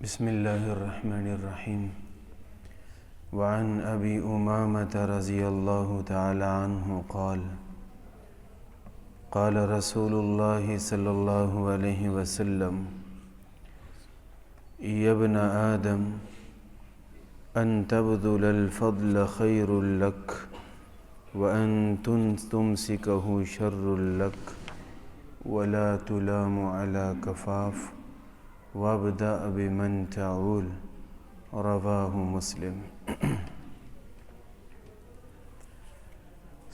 بسم الله الرحمن الرحيم. وعن أبي أمامة رضي الله تعالى عنه قال قال رسول الله صلى الله عليه وسلم: يا ابن آدم أن تبذل الفضل خير لك وأن تمسكه شر لك ولا تلام على كفاف وابدأ بمن تعول. رواہ مسلم۔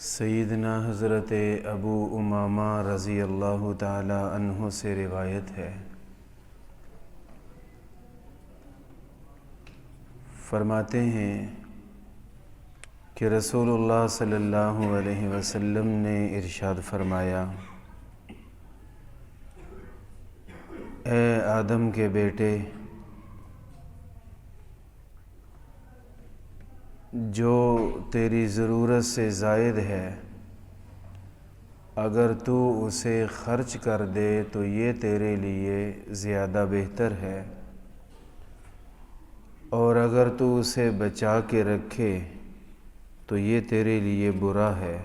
سیدنا حضرت ابو امامہ رضی اللہ تعالی عنہ سے روایت ہے، فرماتے ہیں کہ رسول اللہ صلی اللہ علیہ وسلم نے ارشاد فرمایا: اے آدم کے بیٹے، جو تیری ضرورت سے زائد ہے اگر تو اسے خرچ کر دے تو یہ تیرے لیے زیادہ بہتر ہے، اور اگر تو اسے بچا کے رکھے تو یہ تیرے لیے برا ہے،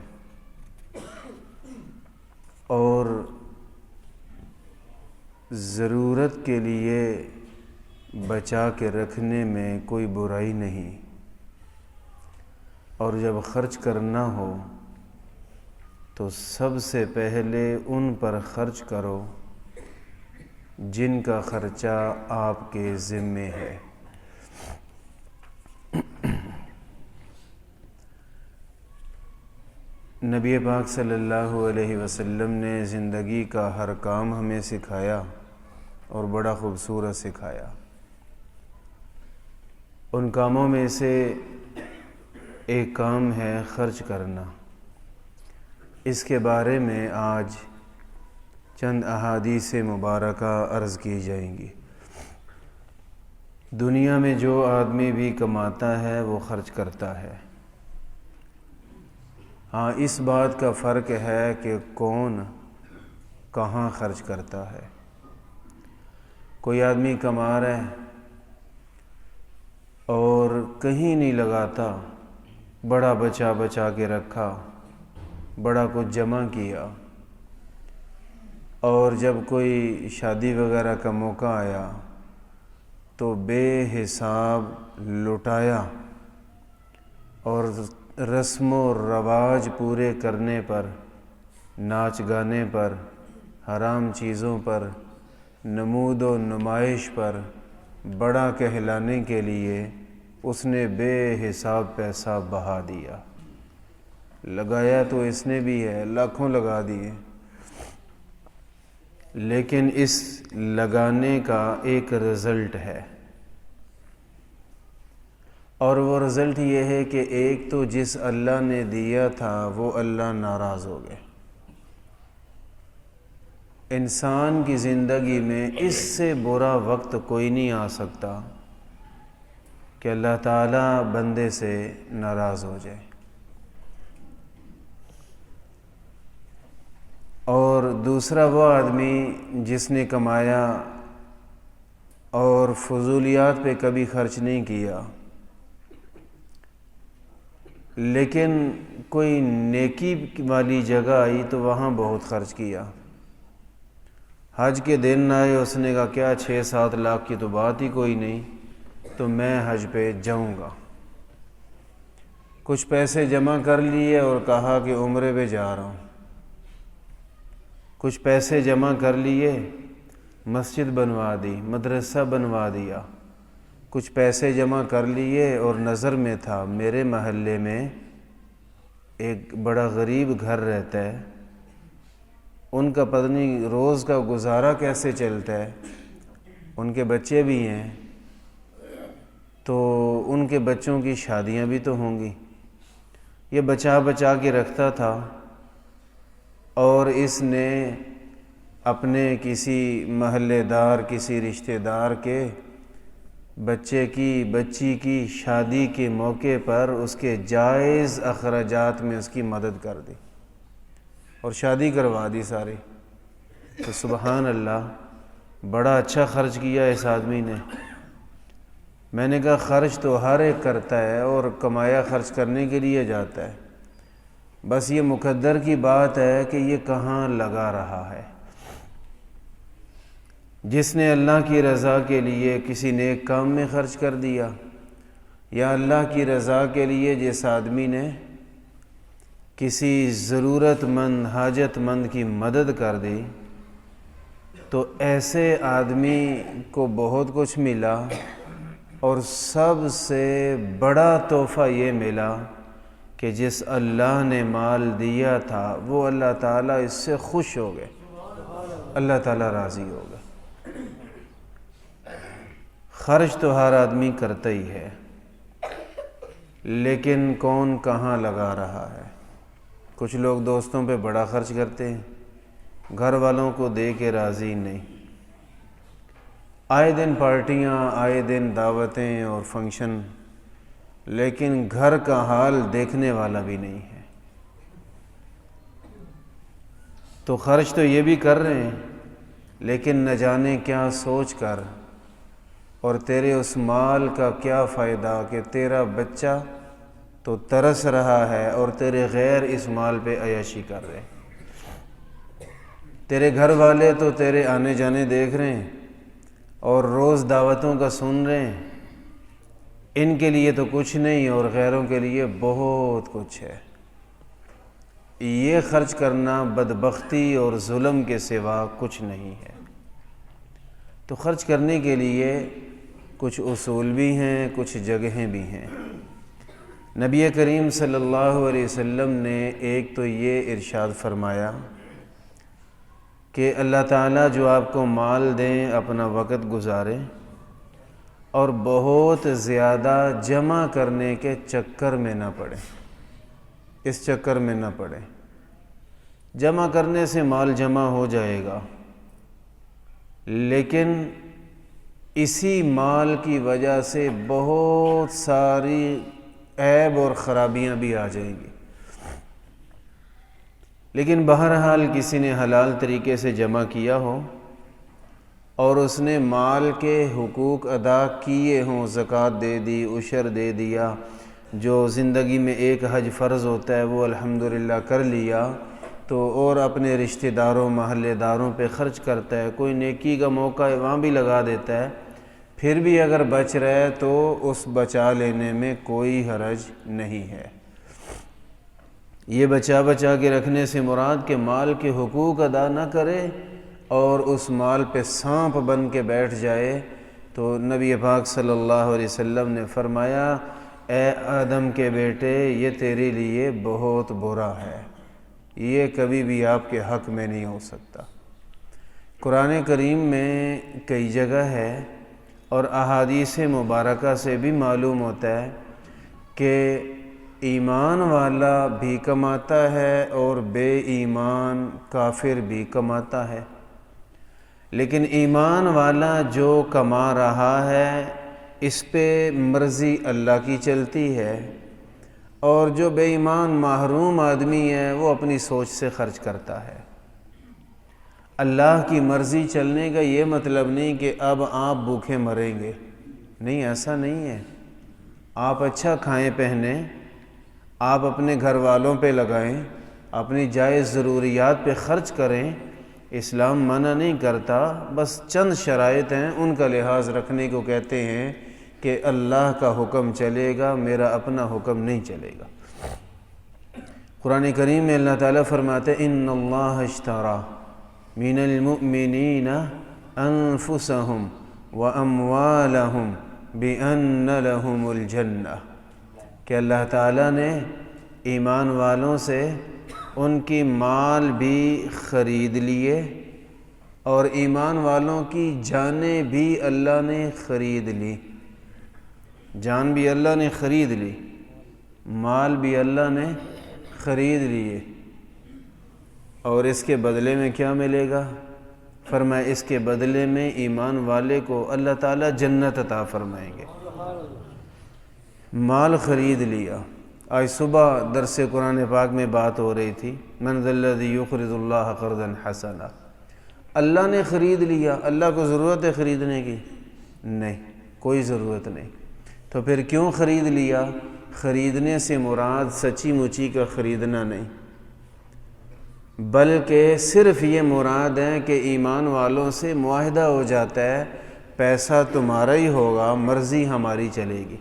اور ضرورت کے لیے بچا کے رکھنے میں کوئی برائی نہیں، اور جب خرچ کرنا ہو تو سب سے پہلے ان پر خرچ کرو جن کا خرچہ آپ کے ذمے ہے۔ نبی پاک صلی اللہ علیہ وسلم نے زندگی کا ہر کام ہمیں سکھایا اور بڑا خوبصورت سکھایا۔ ان کاموں میں سے ایک کام ہے خرچ کرنا۔ اس کے بارے میں آج چند احادیث مبارکہ عرض کی جائیں گی۔ دنیا میں جو آدمی بھی کماتا ہے وہ خرچ کرتا ہے، ہاں اس بات کا فرق ہے کہ کون کہاں خرچ کرتا ہے۔ کوئی آدمی کما رہا ہے اور کہیں نہیں لگاتا، بڑا بچا کے رکھا، بڑا کچھ جمع کیا، اور جب کوئی شادی وغیرہ کا موقع آیا تو بے حساب لٹایا، اور رسم و رواج پورے کرنے پر، ناچ گانے پر، حرام چیزوں پر، نمود و نمائش پر بڑا کہلانے کے لیے اس نے بے حساب پیسہ بہا دیا۔ لگایا تو اس نے بھی ہے، لاکھوں لگا دیے، لیکن اس لگانے کا ایک رزلٹ ہے، اور وہ رزلٹ یہ ہے کہ ایک تو جس اللہ نے دیا تھا وہ اللہ ناراض ہو گئے۔ انسان کی زندگی میں اس سے برا وقت کوئی نہیں آ سکتا کہ اللہ تعالیٰ بندے سے ناراض ہو جائے۔ اور دوسرا وہ آدمی جس نے کمایا اور فضولیات پہ کبھی خرچ نہیں کیا، لیکن کوئی نیکی والی جگہ آئی تو وہاں بہت خرچ کیا۔ حج کے دن آئے، اس نے کہا کیا 6-7 لاکھ کی تو بات ہی کوئی نہیں، تو میں حج پہ جاؤں گا۔ کچھ پیسے جمع کر لیے اور کہا کہ عمرے پہ جا رہا ہوں۔ کچھ پیسے جمع کر لیے، مسجد بنوا دی، مدرسہ بنوا دیا۔ کچھ پیسے جمع کر لیے اور نظر میں تھا میرے محلے میں ایک بڑا غریب گھر رہتا ہے، ان کا پتہ نہیں روز کا گزارا کیسے چلتا ہے، ان کے بچے بھی ہیں، تو ان کے بچوں کی شادیاں بھی تو ہوں گی۔ یہ بچا کے رکھتا تھا، اور اس نے اپنے کسی محلے دار، کسی رشتہ دار کے بچی کی شادی کے موقع پر اس کے جائز اخراجات میں اس کی مدد کر دی اور شادی کروا دی ساری۔ تو سبحان اللہ، بڑا اچھا خرچ کیا اس آدمی نے، میں نے کہا خرچ تو ہر ایک کرتا ہے اور کمایا خرچ کرنے کے لیے جاتا ہے، بس یہ مقدر کی بات ہے کہ یہ کہاں لگا رہا ہے۔ جس نے اللہ کی رضا کے لیے کسی نیک کام میں خرچ کر دیا، یا اللہ کی رضا کے لیے جس آدمی نے کسی ضرورت مند حاجت مند کی مدد کر دی، تو ایسے آدمی کو بہت کچھ ملا، اور سب سے بڑا تحفہ یہ ملا کہ جس اللہ نے مال دیا تھا وہ اللہ تعالیٰ اس سے خوش ہو گئے، اللہ تعالیٰ راضی ہو گئے۔ خرچ تو ہر آدمی کرتا ہی ہے، لیکن کون کہاں لگا رہا ہے۔ کچھ لوگ دوستوں پہ بڑا خرچ کرتے ہیں، گھر والوں کو دے کے راضی نہیں، آئے دن پارٹیاں، آئے دن دعوتیں اور فنکشن، لیکن گھر کا حال دیکھنے والا بھی نہیں ہے۔ تو خرچ تو یہ بھی کر رہے ہیں، لیکن نہ جانے کیا سوچ کر، اور تیرے اس مال کا کیا فائدہ کہ تیرا بچہ تو ترس رہا ہے اور تیرے غیر اس مال پہ عیاشی کر رہے ہیں۔ تیرے گھر والے تو تیرے آنے جانے دیکھ رہے ہیں اور روز دعوتوں کا سن رہے ہیں، ان کے لیے تو کچھ نہیں اور غیروں کے لیے بہت کچھ ہے۔ یہ خرچ کرنا بدبختی اور ظلم کے سوا کچھ نہیں ہے۔ تو خرچ کرنے کے لیے کچھ اصول بھی ہیں، کچھ جگہیں بھی ہیں۔ نبی کریم صلی اللہ علیہ وسلم نے ایک تو یہ ارشاد فرمایا کہ اللہ تعالیٰ جو آپ کو مال دیں اپنا وقت گزاریں اور بہت زیادہ جمع کرنے کے چکر میں نہ پڑیں، اس چکر میں نہ پڑیں۔ جمع کرنے سے مال جمع ہو جائے گا، لیکن اسی مال کی وجہ سے بہت ساری عیب اور خرابیاں بھی آ جائیں گی۔ لیکن بہرحال کسی نے حلال طریقے سے جمع کیا ہو اور اس نے مال کے حقوق ادا کیے ہوں، زکوٰۃ دے دی، عشر دے دیا، جو زندگی میں ایک حج فرض ہوتا ہے وہ الحمدللہ کر لیا، تو اور اپنے رشتہ داروں محلے داروں پہ خرچ کرتا ہے، کوئی نیکی کا موقع ہے وہاں بھی لگا دیتا ہے، پھر بھی اگر بچ رہے تو اس بچا لینے میں کوئی حرج نہیں ہے۔ یہ بچا کے رکھنے سے مراد کہ مال کے حقوق ادا نہ کرے اور اس مال پہ سانپ بن کے بیٹھ جائے، تو نبی پاک صلی اللہ علیہ وسلم نے فرمایا اے آدم کے بیٹے، یہ تیرے لیے بہت برا ہے، یہ کبھی بھی آپ کے حق میں نہیں ہو سکتا۔ قرآن کریم میں کئی جگہ ہے اور احادیث مبارکہ سے بھی معلوم ہوتا ہے کہ ایمان والا بھی کماتا ہے اور بے ایمان کافر بھی کماتا ہے، لیکن ایمان والا جو کما رہا ہے اس پہ مرضی اللہ کی چلتی ہے، اور جو بے ایمان محروم آدمی ہے وہ اپنی سوچ سے خرچ کرتا ہے۔ اللہ کی مرضی چلنے کا یہ مطلب نہیں کہ اب آپ بھوکے مریں گے، نہیں، ایسا نہیں ہے۔ آپ اچھا کھائیں پہنیں، آپ اپنے گھر والوں پہ لگائیں، اپنی جائز ضروریات پہ خرچ کریں، اسلام منع نہیں کرتا، بس چند شرائط ہیں، ان کا لحاظ رکھنے کو کہتے ہیں کہ اللہ کا حکم چلے گا، میرا اپنا حکم نہیں چلے گا۔ قرآن کریم میں اللہ تعالیٰ فرماتے ہیں ان اللہ اشترى من المؤمنین انفسهم واموالهم بان لهم الجنہ، کہ اللہ تعالیٰ نے ایمان والوں سے ان کی مال بھی خرید لیے اور ایمان والوں کی جانیں بھی اللہ نے خرید لی، جان بھی اللہ نے خرید لی، مال بھی اللہ نے خرید لیے، اور اس کے بدلے میں کیا ملے گا؟ فرمایا اس کے بدلے میں ایمان والے کو اللہ تعالیٰ جنت عطا فرمائیں گے۔ مال خرید لیا۔ آج صبح درس قرآن پاک میں بات ہو رہی تھی من ذا الذی یقرض اللہ قرضا حسنا، اللہ نے خرید لیا۔ اللہ کو ضرورت ہے خریدنے کی؟ نہیں، کوئی ضرورت نہیں۔ تو پھر کیوں خرید لیا؟ خریدنے سے مراد سچی مچی کا خریدنا نہیں، بلکہ صرف یہ مراد ہے کہ ایمان والوں سے معاہدہ ہو جاتا ہے پیسہ تمہارا ہی ہوگا، مرضی ہماری چلے گی۔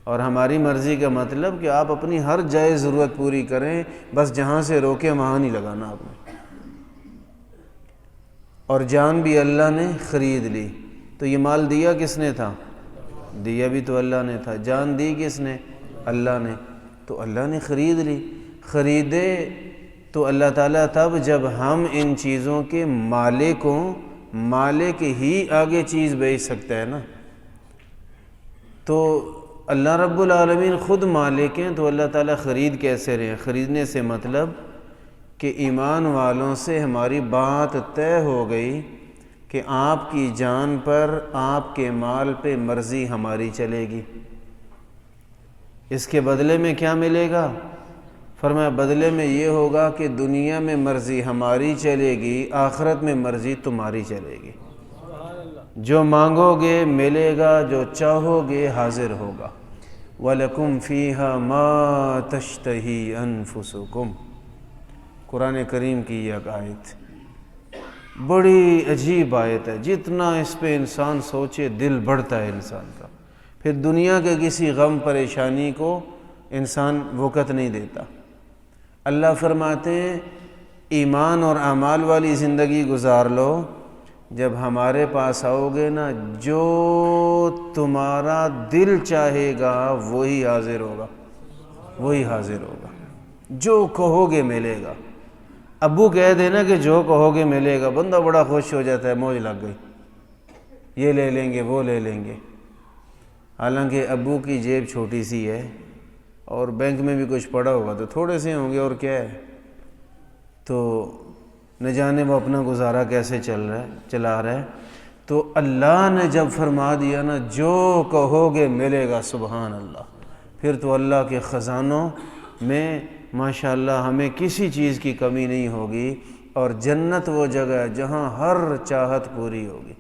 اور ہماری مرضی کا مطلب کہ آپ اپنی ہر جائز ضرورت پوری کریں، بس جہاں سے روکے وہاں نہیں لگانا آپ نے۔ اور جان بھی اللہ نے خرید لی، تو یہ مال دیا کس نے تھا؟ دیا بھی تو اللہ نے تھا۔ جان دی کس نے؟ اللہ نے۔ تو اللہ نے خرید لی۔ خریدے تو اللہ تعالیٰ تب جب ہم ان چیزوں کے مالک ہوں، مالک ہی آگے چیز بیچ سکتا ہے نا۔ تو اللہ رب العالمین خود مالک ہیں، تو اللہ تعالیٰ خرید کیسے رہے ہیں؟ خریدنے سے مطلب کہ ایمان والوں سے ہماری بات طے ہو گئی کہ آپ کی جان پر، آپ کے مال پہ مرضی ہماری چلے گی۔ اس کے بدلے میں کیا ملے گا؟ فرمایا بدلے میں یہ ہوگا کہ دنیا میں مرضی ہماری چلے گی، آخرت میں مرضی تمہاری چلے گی۔ جو مانگو گے ملے گا، جو چاہو گے حاضر ہوگا۔ وَلَكُمْ فِيهَا مَا تَشْتَهِي أَنفُسُكُمْ، قرآن کریم کی یہ آیت بڑی عجیب آیت ہے، جتنا اس پہ انسان سوچے دل بڑھتا ہے انسان کا۔ پھر دنیا کے کسی غم پریشانی کو انسان وقت نہیں دیتا۔ اللہ فرماتے ہیں ایمان اور اعمال والی زندگی گزار لو، جب ہمارے پاس آؤ گے نا، جو تمہارا دل چاہے گا وہی حاضر ہوگا، وہی حاضر ہوگا، جو کہو گے ملے گا۔ ابو کہہ دینا کہ جو کہو گے ملے گا، بندہ بڑا خوش ہو جاتا ہے، موج لگ گئی، یہ لے لیں گے وہ لے لیں گے۔ حالانکہ ابو کی جیب چھوٹی سی ہے اور بینک میں بھی کچھ پڑا ہوگا تو تھوڑے سے ہوں گے، اور کیا ہے، تو نہ جانے وہ اپنا گزارا کیسے چلا رہا ہے۔ تو اللہ نے جب فرما دیا نا جو کہو گے ملے گا، سبحان اللہ، پھر تو اللہ کے خزانوں میں ماشاءاللہ ہمیں کسی چیز کی کمی نہیں ہوگی، اور جنت وہ جگہ ہے جہاں ہر چاہت پوری ہوگی،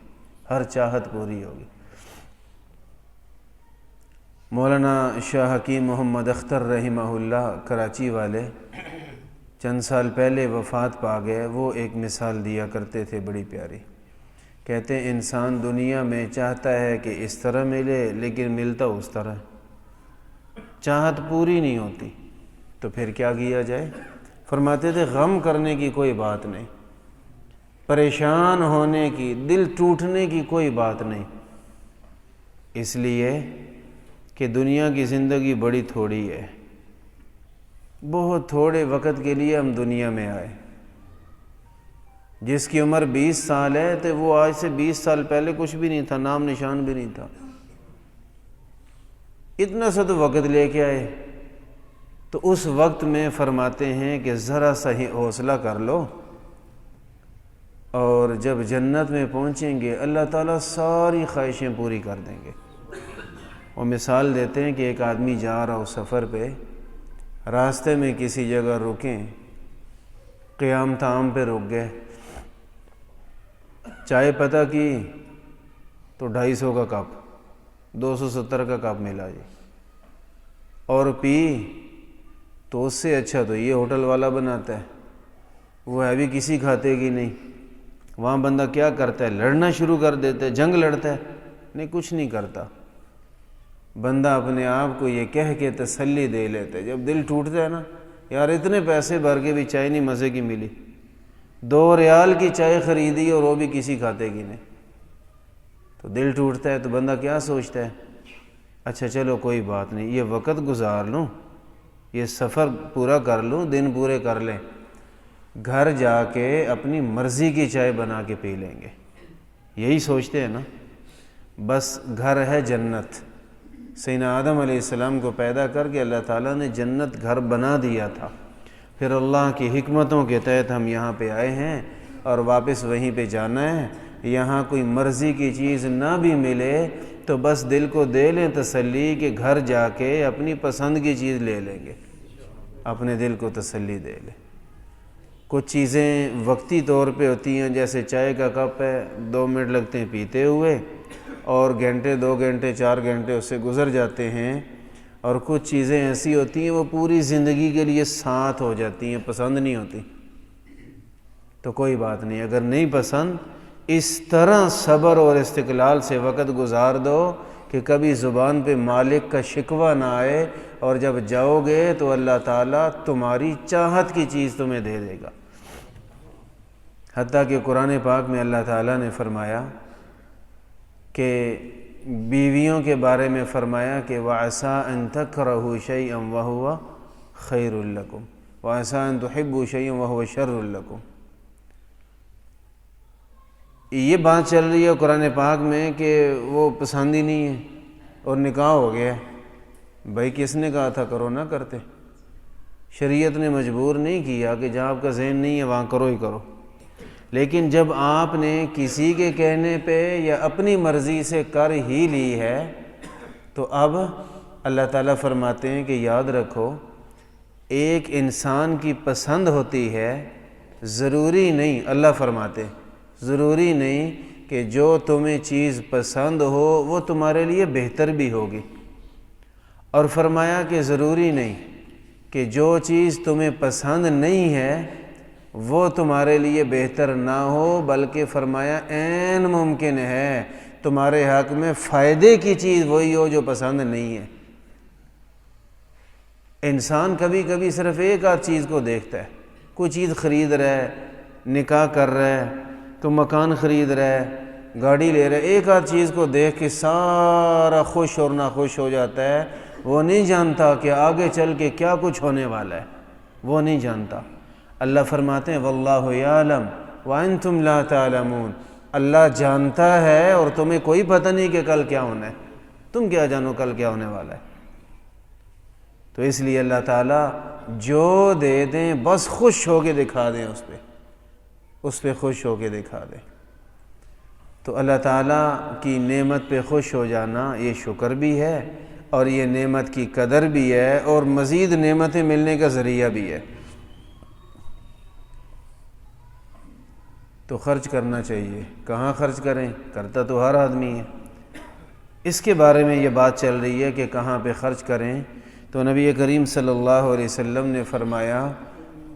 ہر چاہت پوری ہوگی۔ مولانا شاہ حکیم محمد اختر رحمہ اللہ کراچی والے چند سال پہلے وفات پا گئے، وہ ایک مثال دیا کرتے تھے بڑی پیاری۔ کہتے ہیں انسان دنیا میں چاہتا ہے کہ اس طرح ملے، لیکن ملتا اس طرح، چاہت پوری نہیں ہوتی، تو پھر کیا کیا جائے؟ فرماتے تھے غم کرنے کی کوئی بات نہیں، پریشان ہونے کی، دل ٹوٹنے کی کوئی بات نہیں، اس لیے کہ دنیا کی زندگی بڑی تھوڑی ہے، بہت تھوڑے وقت کے لیے ہم دنیا میں آئے۔ جس کی عمر 20 سال ہے تو وہ آج سے 20 سال پہلے کچھ بھی نہیں تھا، نام نشان بھی نہیں تھا، اتنا سا تو وقت لے کے آئے۔ تو اس وقت میں فرماتے ہیں کہ ذرا سا ہی حوصلہ کر لو، اور جب جنت میں پہنچیں گے اللہ تعالیٰ ساری خواہشیں پوری کر دیں گے۔ وہ مثال دیتے ہیں کہ ایک آدمی جا رہا ہو سفر پہ، راستے میں کسی جگہ رکیں، قیام طعام پہ رک گئے، چائے پتہ کی تو 250 کا کپ، 270 کا کپ ملا جی، اور پی تو اس سے اچھا تو یہ ہوٹل والا بناتا ہے، وہ ہے بھی کسی کھاتے کی نہیں۔ وہاں بندہ کیا کرتا ہے؟ لڑنا شروع کر دیتا ہے، جنگ لڑتا ہے، نہیں کچھ نہیں کرتا، بندہ اپنے آپ کو یہ کہہ کے تسلی دے لیتا ہے۔ جب دل ٹوٹتا ہے نا، یار اتنے پیسے بھر کے بھی چائے نہیں مزے کی ملی، 2 ریال کی چائے خریدی اور وہ بھی کسی کھاتے کی نہیں، تو دل ٹوٹتا ہے۔ تو بندہ کیا سوچتا ہے؟ اچھا چلو کوئی بات نہیں، یہ وقت گزار لوں، یہ سفر پورا کر لوں، دن پورے کر لیں، گھر جا کے اپنی مرضی کی چائے بنا کے پی لیں گے، یہی سوچتے ہیں نا۔ بس گھر ہے جنت، سیدنا آدم علیہ السلام کو پیدا کر کے اللہ تعالیٰ نے جنت گھر بنا دیا تھا، پھر اللہ کی حکمتوں کے تحت ہم یہاں پہ آئے ہیں اور واپس وہیں پہ جانا ہے۔ یہاں کوئی مرضی کی چیز نہ بھی ملے تو بس دل کو دے لیں تسلی کہ گھر جا کے اپنی پسند کی چیز لے لیں گے، اپنے دل کو تسلی دے لیں۔ کچھ چیزیں وقتی طور پہ ہوتی ہیں، جیسے چائے کا کپ ہے، 2 منٹ لگتے ہیں پیتے ہوئے، اور گھنٹے 2 گھنٹے 4 گھنٹے اس سے گزر جاتے ہیں، اور کچھ چیزیں ایسی ہوتی ہیں وہ پوری زندگی کے لیے ساتھ ہو جاتی ہیں، پسند نہیں ہوتی، تو کوئی بات نہیں، اگر نہیں پسند اس طرح صبر اور استقلال سے وقت گزار دو کہ کبھی زبان پہ مالک کا شکوہ نہ آئے، اور جب جاؤ گے تو اللہ تعالیٰ تمہاری چاہت کی چیز تمہیں دے دے گا۔ حتیٰ کہ قرآن پاک میں اللہ تعالیٰ نے فرمایا کہ بیویوں کے بارے میں فرمایا کہ وَعَسَىٰ أَن تَكْرَهُوا شَيْئًا وَهُوَ خَيْرٌ لَكُمْ وَعَسَىٰ أَن تُحِبُّوا شَيْئًا وَهُوَ شَرٌّ لَكُمْ۔ یہ بات چل رہی ہے قرآن پاک میں کہ وہ پسند ہی نہیں ہے اور نکاح ہو گیا ہے، بھائی کس نے کہا تھا کرو نہ کرتے؟ شریعت نے مجبور نہیں کیا کہ جہاں آپ کا ذہن نہیں ہے وہاں کرو ہی کرو، لیکن جب آپ نے کسی کے کہنے پہ یا اپنی مرضی سے کر ہی لی ہے تو اب اللہ تعالیٰ فرماتے ہیں کہ یاد رکھو، ایک انسان کی پسند ہوتی ہے، ضروری نہیں، اللہ فرماتے ضروری نہیں کہ جو تمہیں چیز پسند ہو وہ تمہارے لیے بہتر بھی ہوگی، اور فرمایا کہ ضروری نہیں کہ جو چیز تمہیں پسند نہیں ہے وہ تمہارے لیے بہتر نہ ہو، بلکہ فرمایا عین ممکن ہے تمہارے حق میں فائدے کی چیز وہی ہو جو پسند نہیں ہے۔ انسان کبھی کبھی صرف ایک آدھ چیز کو دیکھتا ہے، کوئی چیز خرید رہا ہے، نکاح کر رہا ہے، تو مکان خرید رہا ہے، گاڑی لے رہا ہے، ایک آدھ چیز کو دیکھ کے سارا خوش اور ناخوش ہو جاتا ہے، وہ نہیں جانتا کہ آگے چل کے کیا کچھ ہونے والا ہے، وہ نہیں جانتا۔ اللہ فرماتے ہیں واللہ یعلم وانتم لا تعلمون، اللہ جانتا ہے اور تمہیں کوئی پتہ نہیں کہ کل کیا ہونا ہے، تم کیا جانو کل کیا ہونے والا ہے۔ تو اس لیے اللہ تعالیٰ جو دے دیں بس خوش ہو کے دکھا دیں، اس پہ خوش ہو کے دکھا دیں۔ تو اللہ تعالیٰ کی نعمت پہ خوش ہو جانا یہ شکر بھی ہے، اور یہ نعمت کی قدر بھی ہے، اور مزید نعمتیں ملنے کا ذریعہ بھی ہے۔ تو خرچ کرنا چاہیے، کہاں خرچ کریں؟ کرتا تو ہر آدمی ہے۔ اس کے بارے میں یہ بات چل رہی ہے کہ کہاں پہ خرچ کریں، تو نبی کریم صلی اللہ علیہ وسلم نے فرمایا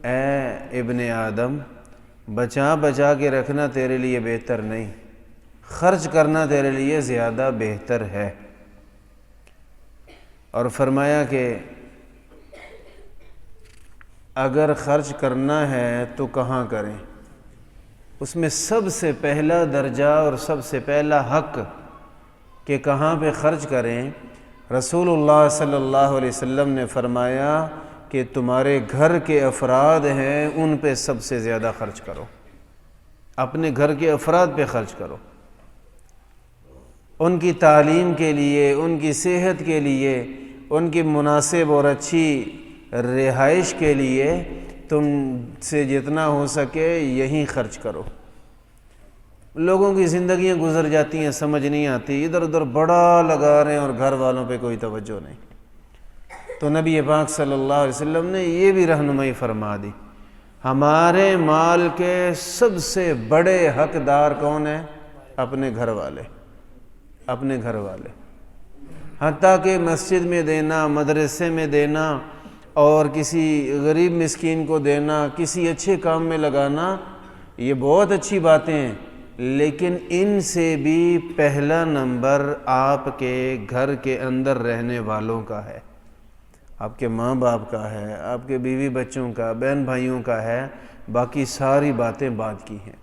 اے ابن آدم، بچا بچا کے رکھنا تیرے لیے بہتر نہیں، خرچ کرنا تیرے لیے زیادہ بہتر ہے۔ اور فرمایا کہ اگر خرچ کرنا ہے تو کہاں کریں؟ اس میں سب سے پہلا درجہ اور سب سے پہلا حق کہ کہاں پہ خرچ کریں، رسول اللہ صلی اللہ علیہ وسلم نے فرمایا کہ تمہارے گھر کے افراد ہیں ان پہ سب سے زیادہ خرچ کرو، اپنے گھر کے افراد پہ خرچ کرو، ان کی تعلیم کے لیے، ان کی صحت کے لیے، ان کی مناسب اور اچھی رہائش کے لیے تم سے جتنا ہو سکے یہیں خرچ کرو۔ لوگوں کی زندگیاں گزر جاتی ہیں، سمجھ نہیں آتی، ادھر ادھر بڑا لگا رہے ہیں اور گھر والوں پہ کوئی توجہ نہیں۔ تو نبی پاک صلی اللہ علیہ وسلم نے یہ بھی رہنمائی فرما دی، ہمارے مال کے سب سے بڑے حقدار کون ہیں؟ اپنے گھر والے، اپنے گھر والے، حتیٰ کہ مسجد میں دینا، مدرسے میں دینا، اور کسی غریب مسکین کو دینا، کسی اچھے کام میں لگانا، یہ بہت اچھی باتیں ہیں، لیکن ان سے بھی پہلا نمبر آپ کے گھر کے اندر رہنے والوں کا ہے، آپ کے ماں باپ کا ہے، آپ کے بیوی بچوں کا، بہن بھائیوں کا ہے، باقی ساری باتیں بعد کی ہیں۔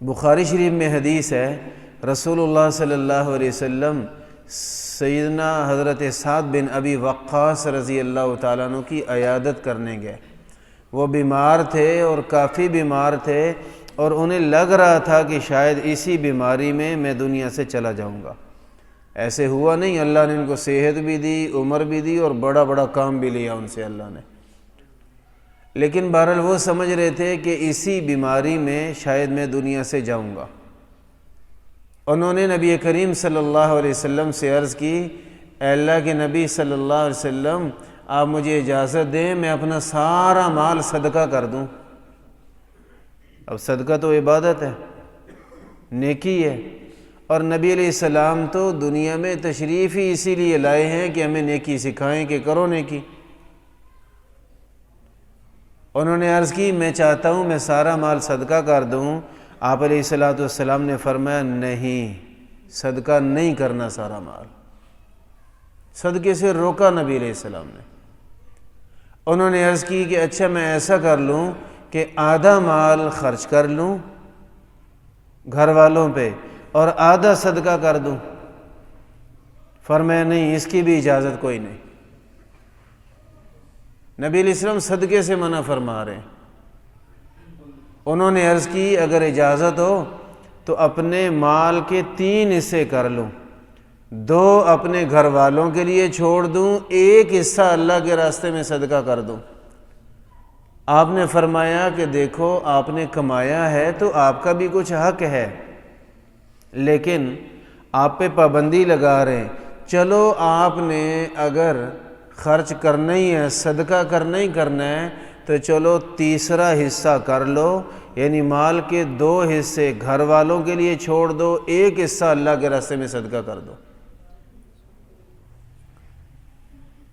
بخاری شریف میں حدیث ہے، رسول اللہ صلی اللہ علیہ وسلم سیدنا حضرت سعد بن ابی وقاص رضی اللہ تعالیٰ عنہ کی عیادت کرنے گئے۔ وہ بیمار تھے اور کافی بیمار تھے، اور انہیں لگ رہا تھا کہ شاید اسی بیماری میں دنیا سے چلا جاؤں گا۔ ایسے ہوا نہیں، اللہ نے ان کو صحت بھی دی، عمر بھی دی، اور بڑا بڑا کام بھی لیا ان سے اللہ نے، لیکن بہرحال وہ سمجھ رہے تھے کہ اسی بیماری میں شاید میں دنیا سے جاؤں گا۔ انہوں نے نبی کریم صلی اللہ علیہ وسلم سے عرض کی، اے اللہ کے نبی صلی اللہ علیہ وسلم، آپ مجھے اجازت دیں میں اپنا سارا مال صدقہ کر دوں۔ اب صدقہ تو عبادت ہے، نیکی ہے، اور نبی علیہ السلام تو دنیا میں تشریف ہی اسی لیے لائے ہیں کہ ہمیں نیکی سکھائیں کہ کرو نیکی۔ انہوں نے عرض کی میں چاہتا ہوں میں سارا مال صدقہ کر دوں۔ آپ علیہ السلام نے فرمایا نہیں، صدقہ نہیں کرنا سارا مال۔ صدقے سے روکا نبی علیہ السلام نے۔ انہوں نے عرض کی کہ اچھا میں ایسا کر لوں کہ آدھا مال خرچ کر لوں گھر والوں پہ اور آدھا صدقہ کر دوں۔ فرمایا نہیں، اس کی بھی اجازت کوئی نہیں۔ نبی علیہ السلام صدقے سے منع فرما رہے ہیں۔ انہوں نے عرض کی اگر اجازت ہو تو اپنے مال کے 3 حصے کر لوں، 2 اپنے گھر والوں کے لیے چھوڑ دوں، 1 حصہ اللہ کے راستے میں صدقہ کر دوں۔ آپ نے فرمایا کہ دیکھو آپ نے کمایا ہے تو آپ کا بھی کچھ حق ہے، لیکن آپ پہ پابندی لگا رہے ہیں۔ چلو آپ نے اگر خرچ کرنا ہی ہے، صدقہ کرنا ہی کرنا ہے تو چلو تیسرا حصہ کر لو، یعنی مال کے 2 حصے گھر والوں کے لیے چھوڑ دو، 1 حصہ اللہ کے راستے میں صدقہ کر دو۔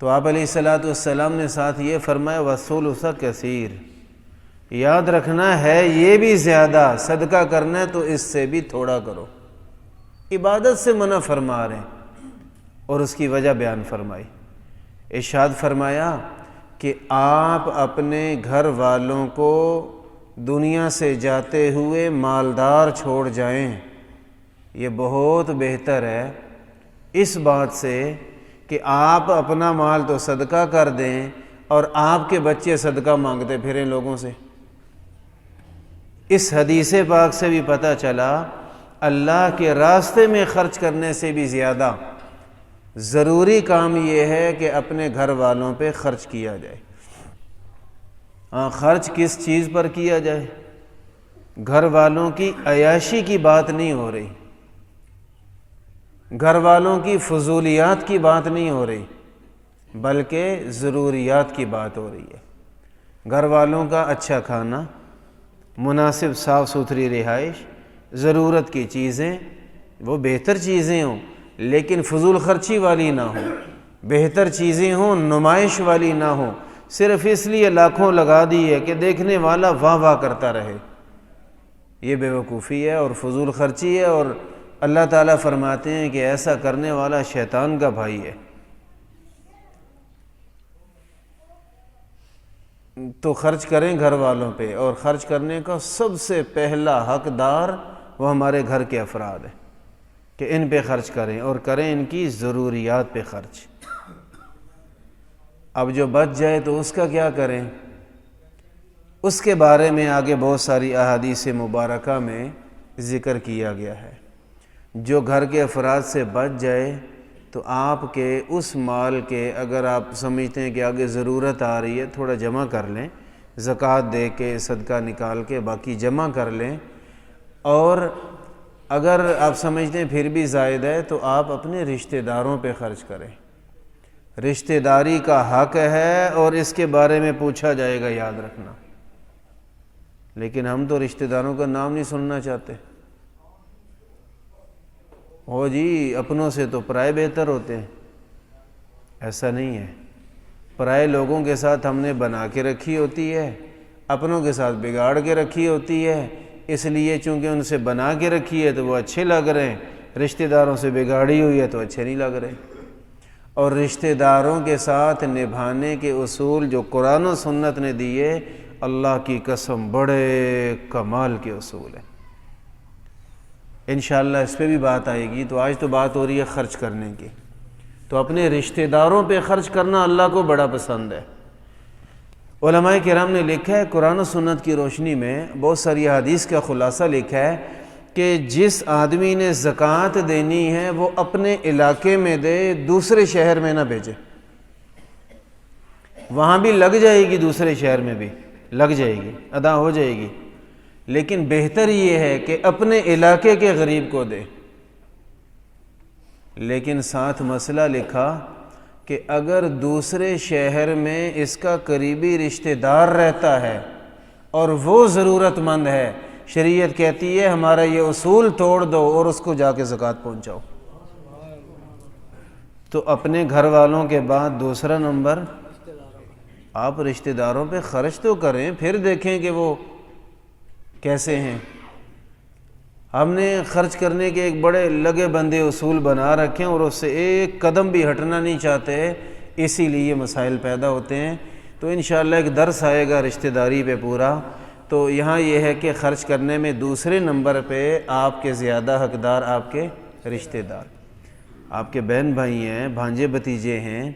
تو آپ علیہ السلام نے ساتھ یہ فرمایا وَالثُّلُثَ کثیر، یاد رکھنا ہے یہ بھی زیادہ، صدقہ کرنا ہے تو اس سے بھی تھوڑا کرو۔ عبادت سے منع فرما رہے ہیں اور اس کی وجہ بیان فرمائی۔ ارشاد فرمایا کہ آپ اپنے گھر والوں کو دنیا سے جاتے ہوئے مالدار چھوڑ جائیں، یہ بہت بہتر ہے اس بات سے کہ آپ اپنا مال تو صدقہ کر دیں اور آپ کے بچے صدقہ مانگتے پھریں لوگوں سے۔ اس حدیث پاک سے بھی پتہ چلا اللہ کے راستے میں خرچ کرنے سے بھی زیادہ ضروری کام یہ ہے کہ اپنے گھر والوں پہ خرچ کیا جائے۔ خرچ کس چیز پر کیا جائے؟ گھر والوں کی عیاشی کی بات نہیں ہو رہی، گھر والوں کی فضولیات کی بات نہیں ہو رہی، بلکہ ضروریات کی بات ہو رہی ہے۔ گھر والوں کا اچھا کھانا، مناسب صاف ستھری رہائش، ضرورت کی چیزیں، وہ بہتر چیزیں ہوں لیکن فضول خرچی والی نہ ہوں، بہتر چیزیں ہوں نمائش والی نہ ہوں، صرف اس لیے لاکھوں لگا دی ہے کہ دیکھنے والا واہ واہ کرتا رہے۔ یہ بے وقوفی ہے اور فضول خرچی ہے، اور اللہ تعالیٰ فرماتے ہیں کہ ایسا کرنے والا شیطان کا بھائی ہے۔ تو خرچ کریں گھر والوں پہ، اور خرچ کرنے کا سب سے پہلا حقدار وہ ہمارے گھر کے افراد ہیں کہ ان پہ خرچ کریں، اور کریں ان کی ضروریات پہ خرچ۔ اب جو بچ جائے تو اس کا کیا کریں؟ اس کے بارے میں آگے بہت ساری احادیث مبارکہ میں ذکر کیا گیا ہے۔ جو گھر کے افراد سے بچ جائے تو آپ کے اس مال کے، اگر آپ سمجھتے ہیں کہ آگے ضرورت آ رہی ہے، تھوڑا جمع کر لیں، زکوٰۃ دے کے صدقہ نکال کے باقی جمع کر لیں، اور اگر آپ سمجھتے ہیں پھر بھی زائد ہے تو آپ اپنے رشتہ داروں پہ خرچ کریں۔ رشتہ داری کا حق ہے اور اس کے بارے میں پوچھا جائے گا، یاد رکھنا۔ لیکن ہم تو رشتہ داروں کا نام نہیں سننا چاہتے۔ ہو جی اپنوں سے تو پرائے بہتر ہوتے ہیں، ایسا نہیں ہے۔ پرائے لوگوں کے ساتھ ہم نے بنا کے رکھی ہوتی ہے، اپنوں کے ساتھ بگاڑ کے رکھی ہوتی ہے، اس لیے چونکہ ان سے بنا کے رکھی ہے تو وہ اچھے لگ رہے ہیں، رشتہ داروں سے بگاڑی ہوئی ہے تو اچھے نہیں لگ رہے۔ اور رشتہ داروں کے ساتھ نبھانے کے اصول جو قرآن و سنت نے دیے، اللہ کی قسم بڑے کمال کے اصول ہیں۔ انشاءاللہ اس پہ بھی بات آئے گی۔ تو آج تو بات ہو رہی ہے خرچ کرنے کی، تو اپنے رشتہ داروں پہ خرچ کرنا اللہ کو بڑا پسند ہے۔ علماء کرام نے لکھا ہے، قرآن و سنت کی روشنی میں بہت ساری حدیث کا خلاصہ لکھا ہے کہ جس آدمی نے زکوٰۃ دینی ہے وہ اپنے علاقے میں دے، دوسرے شہر میں نہ بھیجے۔ وہاں بھی لگ جائے گی، دوسرے شہر میں بھی لگ جائے گی، ادا ہو جائے گی، لیکن بہتر یہ ہے کہ اپنے علاقے کے غریب کو دے۔ لیکن ساتھ مسئلہ لکھا کہ اگر دوسرے شہر میں اس کا قریبی رشتہ دار رہتا ہے اور وہ ضرورت مند ہے شریعت کہتی ہے ہمارا یہ اصول توڑ دو اور اس کو جا کے زکوٰۃ پہنچاؤ۔ تو اپنے گھر والوں کے بعد دوسرا نمبر آپ رشتہ داروں پہ خرچ تو کریں، پھر دیکھیں کہ وہ کیسے ہیں۔ ہم نے خرچ کرنے کے ایک بڑے لگے بندے اصول بنا رکھے ہیں اور اس سے ایک قدم بھی ہٹنا نہیں چاہتے، اسی لیے یہ مسائل پیدا ہوتے ہیں۔ تو انشاءاللہ ایک درس آئے گا رشتہ داری پہ پورا۔ تو یہاں یہ ہے کہ خرچ کرنے میں دوسرے نمبر پہ آپ کے زیادہ حقدار آپ کے رشتہ دار، آپ کے بہن بھائی ہیں، بھانجے بھتیجے ہیں،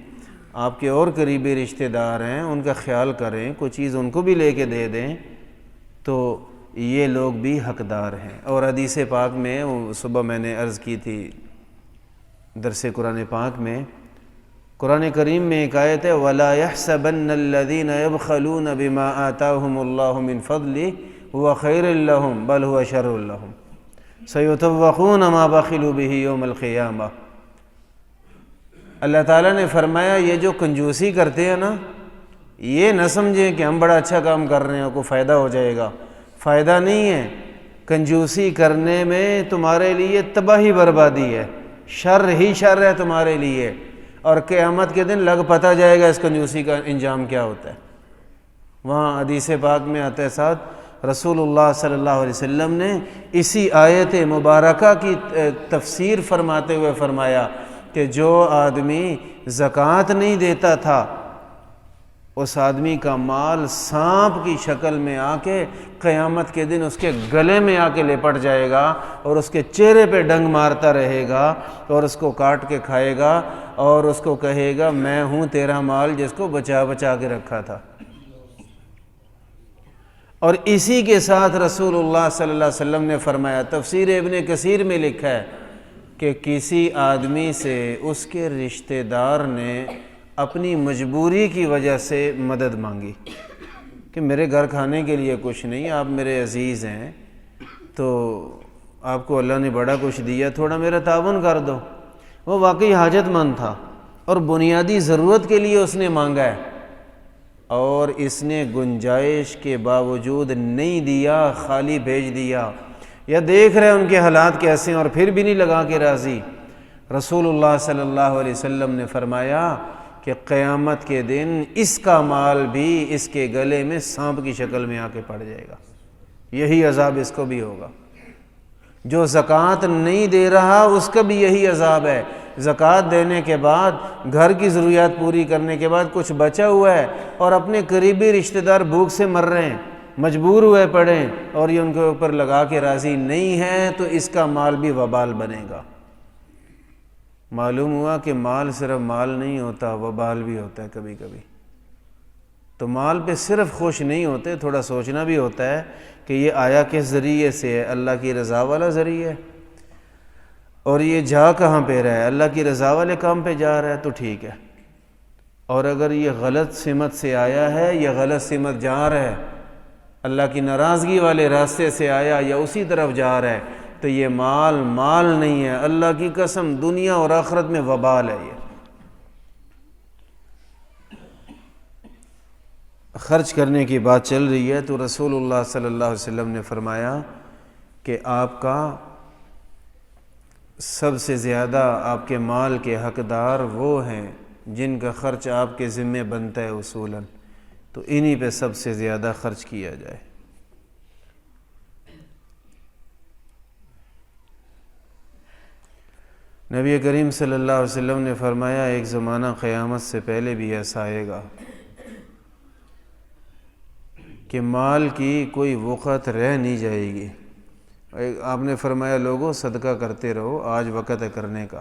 آپ کے اور قریبی رشتہ دار ہیں، ان کا خیال کریں، کوئی چیز ان کو بھی لے کے دے دیں، تو یہ لوگ بھی حقدار ہیں۔ اور حدیث پاک میں صبح میں نے عرض کی تھی درس قرآن پاک میں، قرآن کریم میں ایک آیت ہے وَلَا يَحْسَبَنَّ الَّذِينَ يَبْخَلُونَ بِمَا آتَاهُمُ اللَّهُ مِنْ فَضْلِهِ هُوَ خَيْرٌ لَّهُمْ بَلْ هُوَ شَرٌّ لَّهُمْ سَيُطَوَّقُونَ مَا بَخِلُوا بِهِ يَوْمَ الْقِيَامَةِ۔ اللہ تعالیٰ نے فرمایا یہ جو کنجوسی کرتے ہیں نا، یہ نہ سمجھیں کہ ہم بڑا اچھا کام کر رہے ہیں کوئی فائدہ ہو جائے گا، فائدہ نہیں ہے۔ کنجوسی کرنے میں تمہارے لیے تباہی بربادی ہے، شر ہی شر ہے تمہارے لیے، اور قیامت کے دن لگ پتہ جائے گا اس کنجوسی کا انجام کیا ہوتا ہے۔ وہاں حدیث پاک میں آتے ساتھ رسول اللہ صلی اللہ علیہ وسلم نے اسی آیت مبارکہ کی تفسیر فرماتے ہوئے فرمایا کہ جو آدمی زکوٰۃ نہیں دیتا تھا اس آدمی کا مال سانپ کی شکل میں آ کے قیامت کے دن اس کے گلے میں آ کے لپٹ جائے گا اور اس کے چہرے پہ ڈنگ مارتا رہے گا اور اس کو کاٹ کے کھائے گا اور اس کو کہے گا میں ہوں تیرا مال جس کو بچا بچا کے رکھا تھا۔ اور اسی کے ساتھ رسول اللہ صلی اللہ علیہ وسلم نے فرمایا، تفسیر ابن کثیر میں لکھا ہے کہ کسی آدمی سے اس کے رشتہ دار نے اپنی مجبوری کی وجہ سے مدد مانگی کہ میرے گھر کھانے کے لیے کچھ نہیں، آپ میرے عزیز ہیں تو آپ کو اللہ نے بڑا کچھ دیا، تھوڑا میرا تعاون کر دو۔ وہ واقعی حاجت مند تھا اور بنیادی ضرورت کے لیے اس نے مانگا ہے، اور اس نے گنجائش کے باوجود نہیں دیا، خالی بھیج دیا، یا دیکھ رہے ان کے حالات کیسے ہیں اور پھر بھی نہیں لگا کے راضی۔ رسول اللہ صلی اللہ علیہ وسلم نے فرمایا کہ قیامت کے دن اس کا مال بھی اس کے گلے میں سانپ کی شکل میں آ کے پڑ جائے گا، یہی عذاب اس کو بھی ہوگا۔ جو زکوٰۃ نہیں دے رہا اس کا بھی یہی عذاب ہے، زکوٰۃ دینے کے بعد گھر کی ضروریات پوری کرنے کے بعد کچھ بچا ہوا ہے اور اپنے قریبی رشتہ دار بھوک سے مر رہے ہیں، مجبور ہوئے پڑے اور یہ ان کے اوپر لگا کے راضی نہیں ہے، تو اس کا مال بھی وبال بنے گا۔ معلوم ہوا کہ مال صرف مال نہیں ہوتا، وبال بھی ہوتا ہے کبھی کبھی۔ تو مال پہ صرف خوش نہیں ہوتے، تھوڑا سوچنا بھی ہوتا ہے کہ یہ آیا کس ذریعے سے ہے، اللہ کی رضا والا ذریعہ ہے، اور یہ جا کہاں پہ رہا ہے، اللہ کی رضا والے کام پہ جا رہا ہے تو ٹھیک ہے، اور اگر یہ غلط سمت سے آیا ہے یا غلط سمت جا رہا ہے، اللہ کی ناراضگی والے راستے سے آیا یا اسی طرف جا رہا ہے، تو یہ مال نہیں ہے، اللہ کی قسم دنیا اور آخرت میں وبال ہے۔ یہ خرچ کرنے کی بات چل رہی ہے تو رسول اللہ صلی اللہ علیہ وسلم نے فرمایا کہ آپ کا سب سے زیادہ آپ کے مال کے حقدار وہ ہیں جن کا خرچ آپ کے ذمے بنتا ہے اصولاً، تو انہی پہ سب سے زیادہ خرچ کیا جائے۔ نبی کریم صلی اللہ علیہ وسلم نے فرمایا ایک زمانہ قیامت سے پہلے بھی ایسا آئے گا کہ مال کی کوئی وقت رہ نہیں جائے گی۔ آپ نے فرمایا لوگوں صدقہ کرتے رہو، آج وقت ہے کرنے کا۔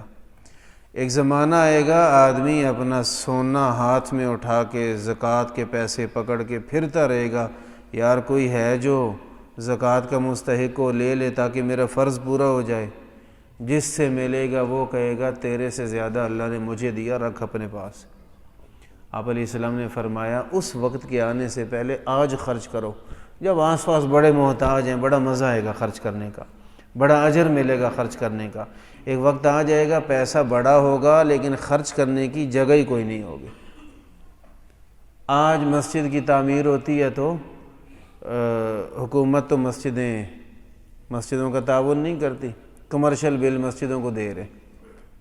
ایک زمانہ آئے گا آدمی اپنا سونا ہاتھ میں اٹھا کے زکوٰۃ کے پیسے پکڑ کے پھرتا رہے گا، یار کوئی ہے جو زکوٰۃ کا مستحق کو لے لے تاکہ میرا فرض پورا ہو جائے۔ جس سے ملے گا وہ کہے گا تیرے سے زیادہ اللہ نے مجھے دیا، رکھ اپنے پاس۔ آپ علیہ السلام نے فرمایا اس وقت کے آنے سے پہلے آج خرچ کرو، جب آس پاس بڑے محتاج ہیں، بڑا مزہ آئے گا خرچ کرنے کا، بڑا اجر ملے گا خرچ کرنے کا۔ ایک وقت آ جائے گا پیسہ بڑا ہوگا لیکن خرچ کرنے کی جگہ ہی کوئی نہیں ہوگی۔ آج مسجد کی تعمیر ہوتی ہے تو حکومت تو مسجدیں مسجدوں کا تعاون نہیں کرتی، کمرشل بل مسجدوں کو دے رہے،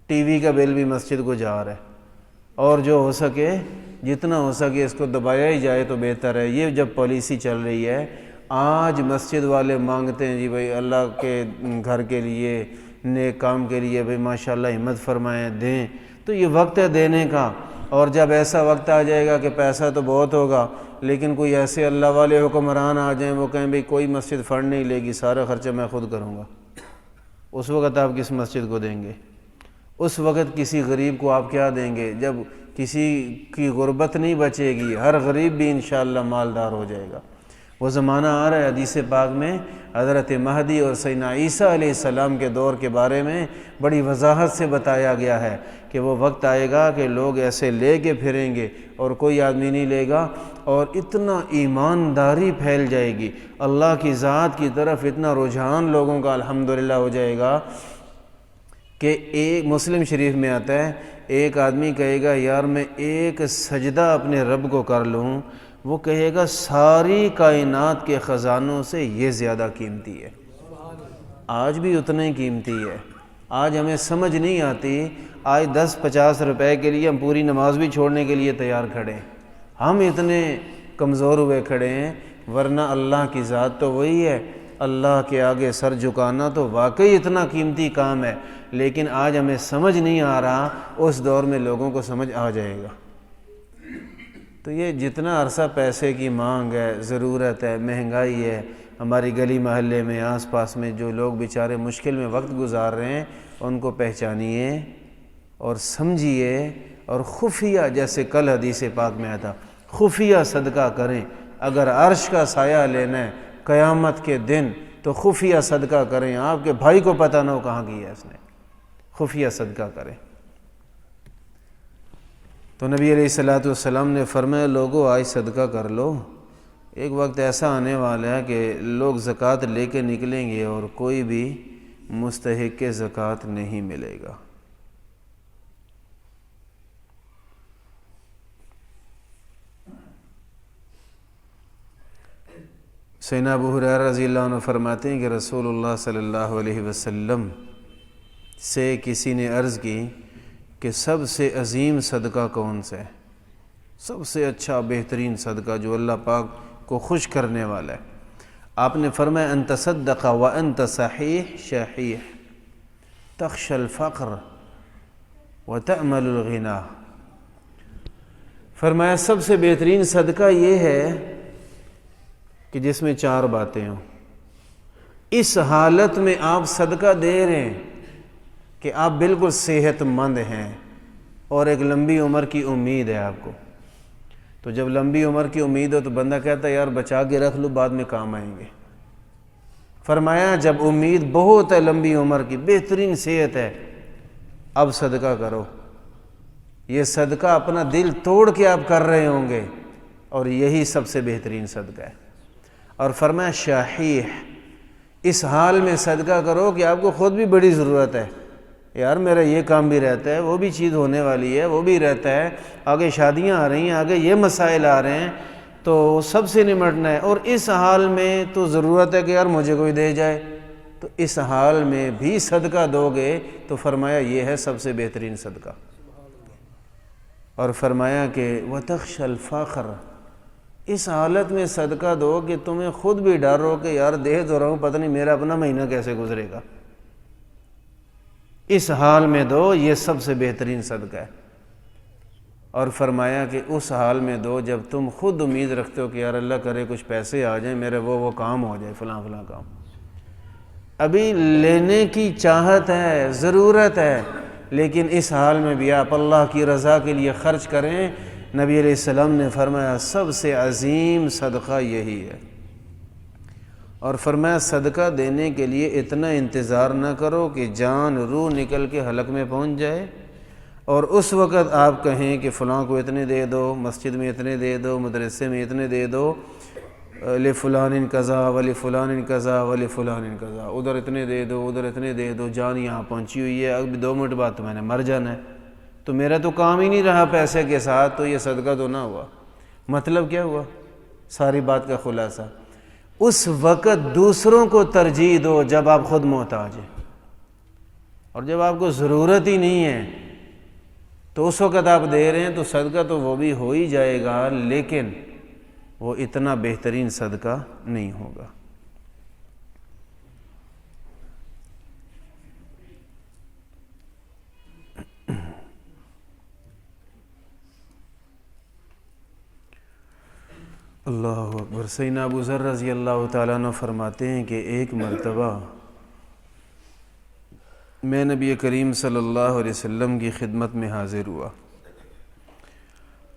ٹی وی کا بل بھی مسجد کو جا رہا ہے، اور جو ہو سکے جتنا ہو سکے اس کو دبایا ہی جائے تو بہتر ہے۔ یہ جب پالیسی چل رہی ہے، آج مسجد والے مانگتے ہیں جی بھائی اللہ کے گھر کے لیے، نیک کام کے لیے بھائی ماشاءاللہ ہمت فرمائیں دیں، تو یہ وقت ہے دینے کا۔ اور جب ایسا وقت آ جائے گا کہ پیسہ تو بہت ہوگا لیکن کوئی ایسے اللہ والے حکمران آ جائیں وہ کہیں بھائی کوئی مسجد فنڈ نہیں لے گی، سارا خرچہ میں خود کروں گا، اس وقت آپ کس مسجد کو دیں گے؟ اس وقت کسی غریب کو آپ کیا دیں گے؟ جب کسی کی غربت نہیں بچے گی، ہر غریب بھی انشاءاللہ مالدار ہو جائے گا۔ وہ زمانہ آ رہا ہے، حدیث پاک میں حضرت مہدی اور سیدنا عیسیٰ علیہ السلام کے دور کے بارے میں بڑی وضاحت سے بتایا گیا ہے کہ وہ وقت آئے گا کہ لوگ ایسے لے کے پھریں گے اور کوئی آدمی نہیں لے گا، اور اتنا ایمانداری پھیل جائے گی، اللہ کی ذات کی طرف اتنا رجحان لوگوں کا الحمدللہ ہو جائے گا کہ ایک مسلم شریف میں آتا ہے ایک آدمی کہے گا یار میں ایک سجدہ اپنے رب کو کر لوں، وہ کہے گا ساری کائنات کے خزانوں سے یہ زیادہ قیمتی ہے۔ آج بھی اتنا ہی قیمتی ہے۔ آج ہمیں سمجھ نہیں آتی، آج 10-50 روپے کے لیے ہم پوری نماز بھی چھوڑنے کے لیے تیار کھڑے ہیں، ہم اتنے کمزور ہوئے کھڑے ہیں، ورنہ اللہ کی ذات تو وہی ہے۔ اللہ کے آگے سر جھکانا تو واقعی اتنا قیمتی کام ہے، لیکن آج ہمیں سمجھ نہیں آ رہا، اس دور میں لوگوں کو سمجھ آ جائے گا۔ تو یہ جتنا عرصہ پیسے کی مانگ ہے، ضرورت ہے، مہنگائی ہے، ہماری گلی محلے میں آس پاس میں جو لوگ بیچارے مشکل میں وقت گزار رہے ہیں ان کو پہچانیے اور سمجھیے، اور خفیہ جیسے کل حدیث پاک میں آیا تھا خفیہ صدقہ کریں۔ اگر عرش کا سایہ لینا ہے قیامت کے دن تو خفیہ صدقہ کریں، آپ کے بھائی کو پتہ نہ ہو کہاں کیا ہے اس نے، خفیہ صدقہ کریں۔ تو نبی علیہ الصلوۃ والسلام نے فرمایا لوگوں آج صدقہ کر لو، ایک وقت ایسا آنے والا ہے کہ لوگ زکوٰۃ لے کے نکلیں گے اور کوئی بھی مستحق زکوٰۃ نہیں ملے گا۔ سیدنا ابو ہریرہ رضی اللہ عنہ فرماتے ہیں کہ رسول اللہ صلی اللہ علیہ وسلم سے کسی نے عرض کی کہ سب سے عظیم صدقہ کون سا ہے، سب سے اچھا بہترین صدقہ جو اللہ پاک کو خوش کرنے والا ہے؟ آپ نے فرمایا ان تصدق وانت صحیح شحیح تخشى الفقر وتأمل الغنى۔ فرمایا سب سے بہترین صدقہ یہ ہے کہ جس میں 4 باتیں ہوں۔ اس حالت میں آپ صدقہ دے رہے ہیں کہ آپ بالکل صحت مند ہیں اور ایک لمبی عمر کی امید ہے آپ کو۔ تو جب لمبی عمر کی امید ہو تو بندہ کہتا ہے یار بچا کے رکھ لو بعد میں کام آئیں گے۔ فرمایا جب امید بہت ہے لمبی عمر کی، بہترین صحت ہے، اب صدقہ کرو۔ یہ صدقہ اپنا دل توڑ کے آپ کر رہے ہوں گے اور یہی سب سے بہترین صدقہ ہے۔ اور فرمایا شحیح، اس حال میں صدقہ کرو کہ آپ کو خود بھی بڑی ضرورت ہے، یار میرا یہ کام بھی رہتا ہے، وہ بھی چیز ہونے والی ہے، وہ بھی رہتا ہے، آگے شادیاں آ رہی ہیں، آگے یہ مسائل آ رہے ہیں، تو سب سے نمٹنا ہے، اور اس حال میں تو ضرورت ہے کہ یار مجھے کوئی دے جائے، تو اس حال میں بھی صدقہ دو گے تو فرمایا یہ ہے سب سے بہترین صدقہ۔ اور فرمایا کہ وَتَخْشَى الْفَقْرَ، اس حالت میں صدقہ دو کہ تمہیں خود بھی ڈر ہو کہ یار دے تو رہا ہوں پتہ نہیں میرا اپنا مہینہ کیسے گزرے گا، اس حال میں دو، یہ سب سے بہترین صدقہ ہے۔ اور فرمایا کہ اس حال میں دو جب تم خود امید رکھتے ہو کہ یار اللہ کرے کچھ پیسے آ جائیں، میرے وہ کام ہو جائے، فلاں فلاں کام، ابھی لینے کی چاہت ہے، ضرورت ہے، لیکن اس حال میں بھی آپ اللہ کی رضا کے لیے خرچ کریں۔ نبی علیہ السلام نے فرمایا سب سے عظیم صدقہ یہی ہے۔ اور فرمایا صدقہ دینے کے لیے اتنا انتظار نہ کرو کہ جان روح نکل کے حلق میں پہنچ جائے اور اس وقت آپ کہیں کہ فلاں کو اتنے دے دو، مسجد میں اتنے دے دو، مدرسے میں اتنے دے دو، لفلان قضا ولفلان قضا ولفلان قضا، ادھر اتنے دے دو، ادھر اتنے دے دو، جان یہاں پہنچی ہوئی ہے، اب 2 منٹ بعد تو میں نے مر جانا ہے، تو میرا تو کام ہی نہیں رہا پیسے کے ساتھ، تو یہ صدقہ تو نہ ہوا۔ مطلب کیا ہوا؟ ساری بات کا خلاصہ اس وقت دوسروں کو ترجیح دو جب آپ خود محتاج ہیں، اور جب آپ کو ضرورت ہی نہیں ہے تو اس وقت آپ دے رہے ہیں تو صدقہ تو وہ بھی ہو ہی جائے گا، لیکن وہ اتنا بہترین صدقہ نہیں ہوگا۔ اللہ اکبر۔ سیدنا ابو ذر رضی اللہ تعالیٰ عنہ فرماتے ہیں کہ ایک مرتبہ میں نبی کریم صلی اللہ علیہ وسلم کی خدمت میں حاضر ہوا،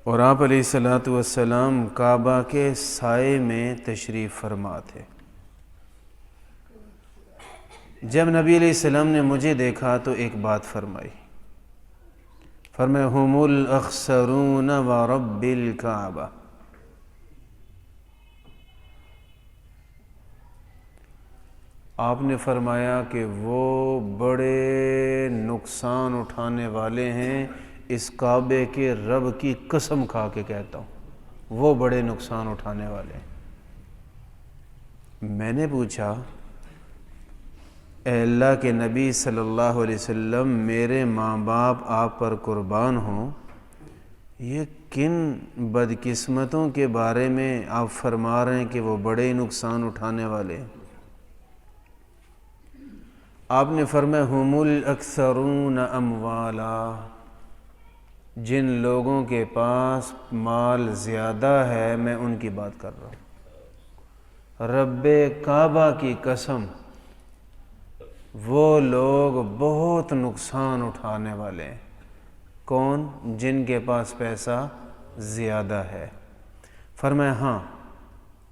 اور آپ علیہ الصلوۃ والسلام کعبہ کے سائے میں تشریف فرما تھے۔ جب نبی علیہ السلام نے مجھے دیکھا تو ایک بات فرمائی، فرمایا ہم الاخسرون ورب الکعبہ، آپ نے فرمایا کہ وہ بڑے نقصان اٹھانے والے ہیں، اس کعبے کے رب کی قسم کھا کے کہتا ہوں وہ بڑے نقصان اٹھانے والے ہیں۔ میں نے پوچھا اے اللہ کے نبی صلی اللہ علیہ وسلم، میرے ماں باپ آپ پر قربان ہوں، یہ کن بدقسمتوں کے بارے میں آپ فرما رہے ہیں کہ وہ بڑے نقصان اٹھانے والے ہیں؟ آپ نے فرمایا ہم الاکثرون اموالا، جن لوگوں کے پاس مال زیادہ ہے میں ان کی بات کر رہا ہوں، رب کعبہ کی قسم وہ لوگ بہت نقصان اٹھانے والے ہیں۔ کون؟ جن کے پاس پیسہ زیادہ ہے۔ فرمایا ہاں،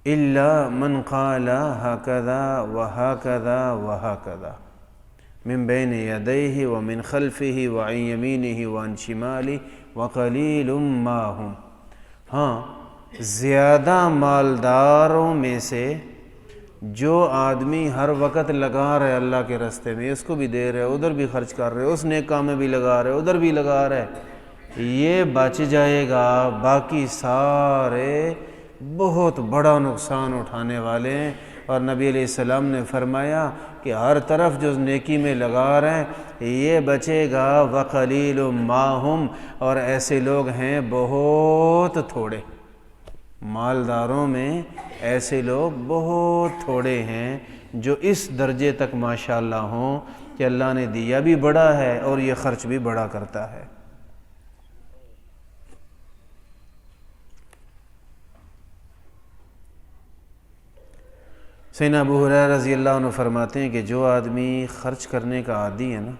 الا من قال ہکذا وہکذا وہکذا من بین یدیہ ومن خلفہ وعن یمینہ وعن شمالہ وقلیل ما ہم۔ ہاں، زیادہ مالداروں میں سے جو آدمی ہر وقت لگا رہے اللہ کے راستے میں، اس کو بھی دے رہے، ادھر بھی خرچ کر رہے، اس نیک کام میں بھی لگا رہے، ادھر بھی لگا رہے، یہ بچ جائے گا، باقی سارے بہت بڑا نقصان اٹھانے والے ہیں۔ اور نبی علیہ السلام نے فرمایا کہ ہر طرف جو نیکی میں لگا رہے ہیں یہ بچے گا، وقلیل ما ہم، اور ایسے لوگ ہیں بہت تھوڑے، مالداروں میں ایسے لوگ بہت تھوڑے ہیں جو اس درجے تک ماشاءاللہ ہوں کہ اللہ نے دیا بھی بڑا ہے اور یہ خرچ بھی بڑا کرتا ہے۔ سیدنا ابو ہریرہ رضی اللہ عنہ فرماتے ہیں کہ جو آدمی خرچ کرنے کا عادی ہے نا،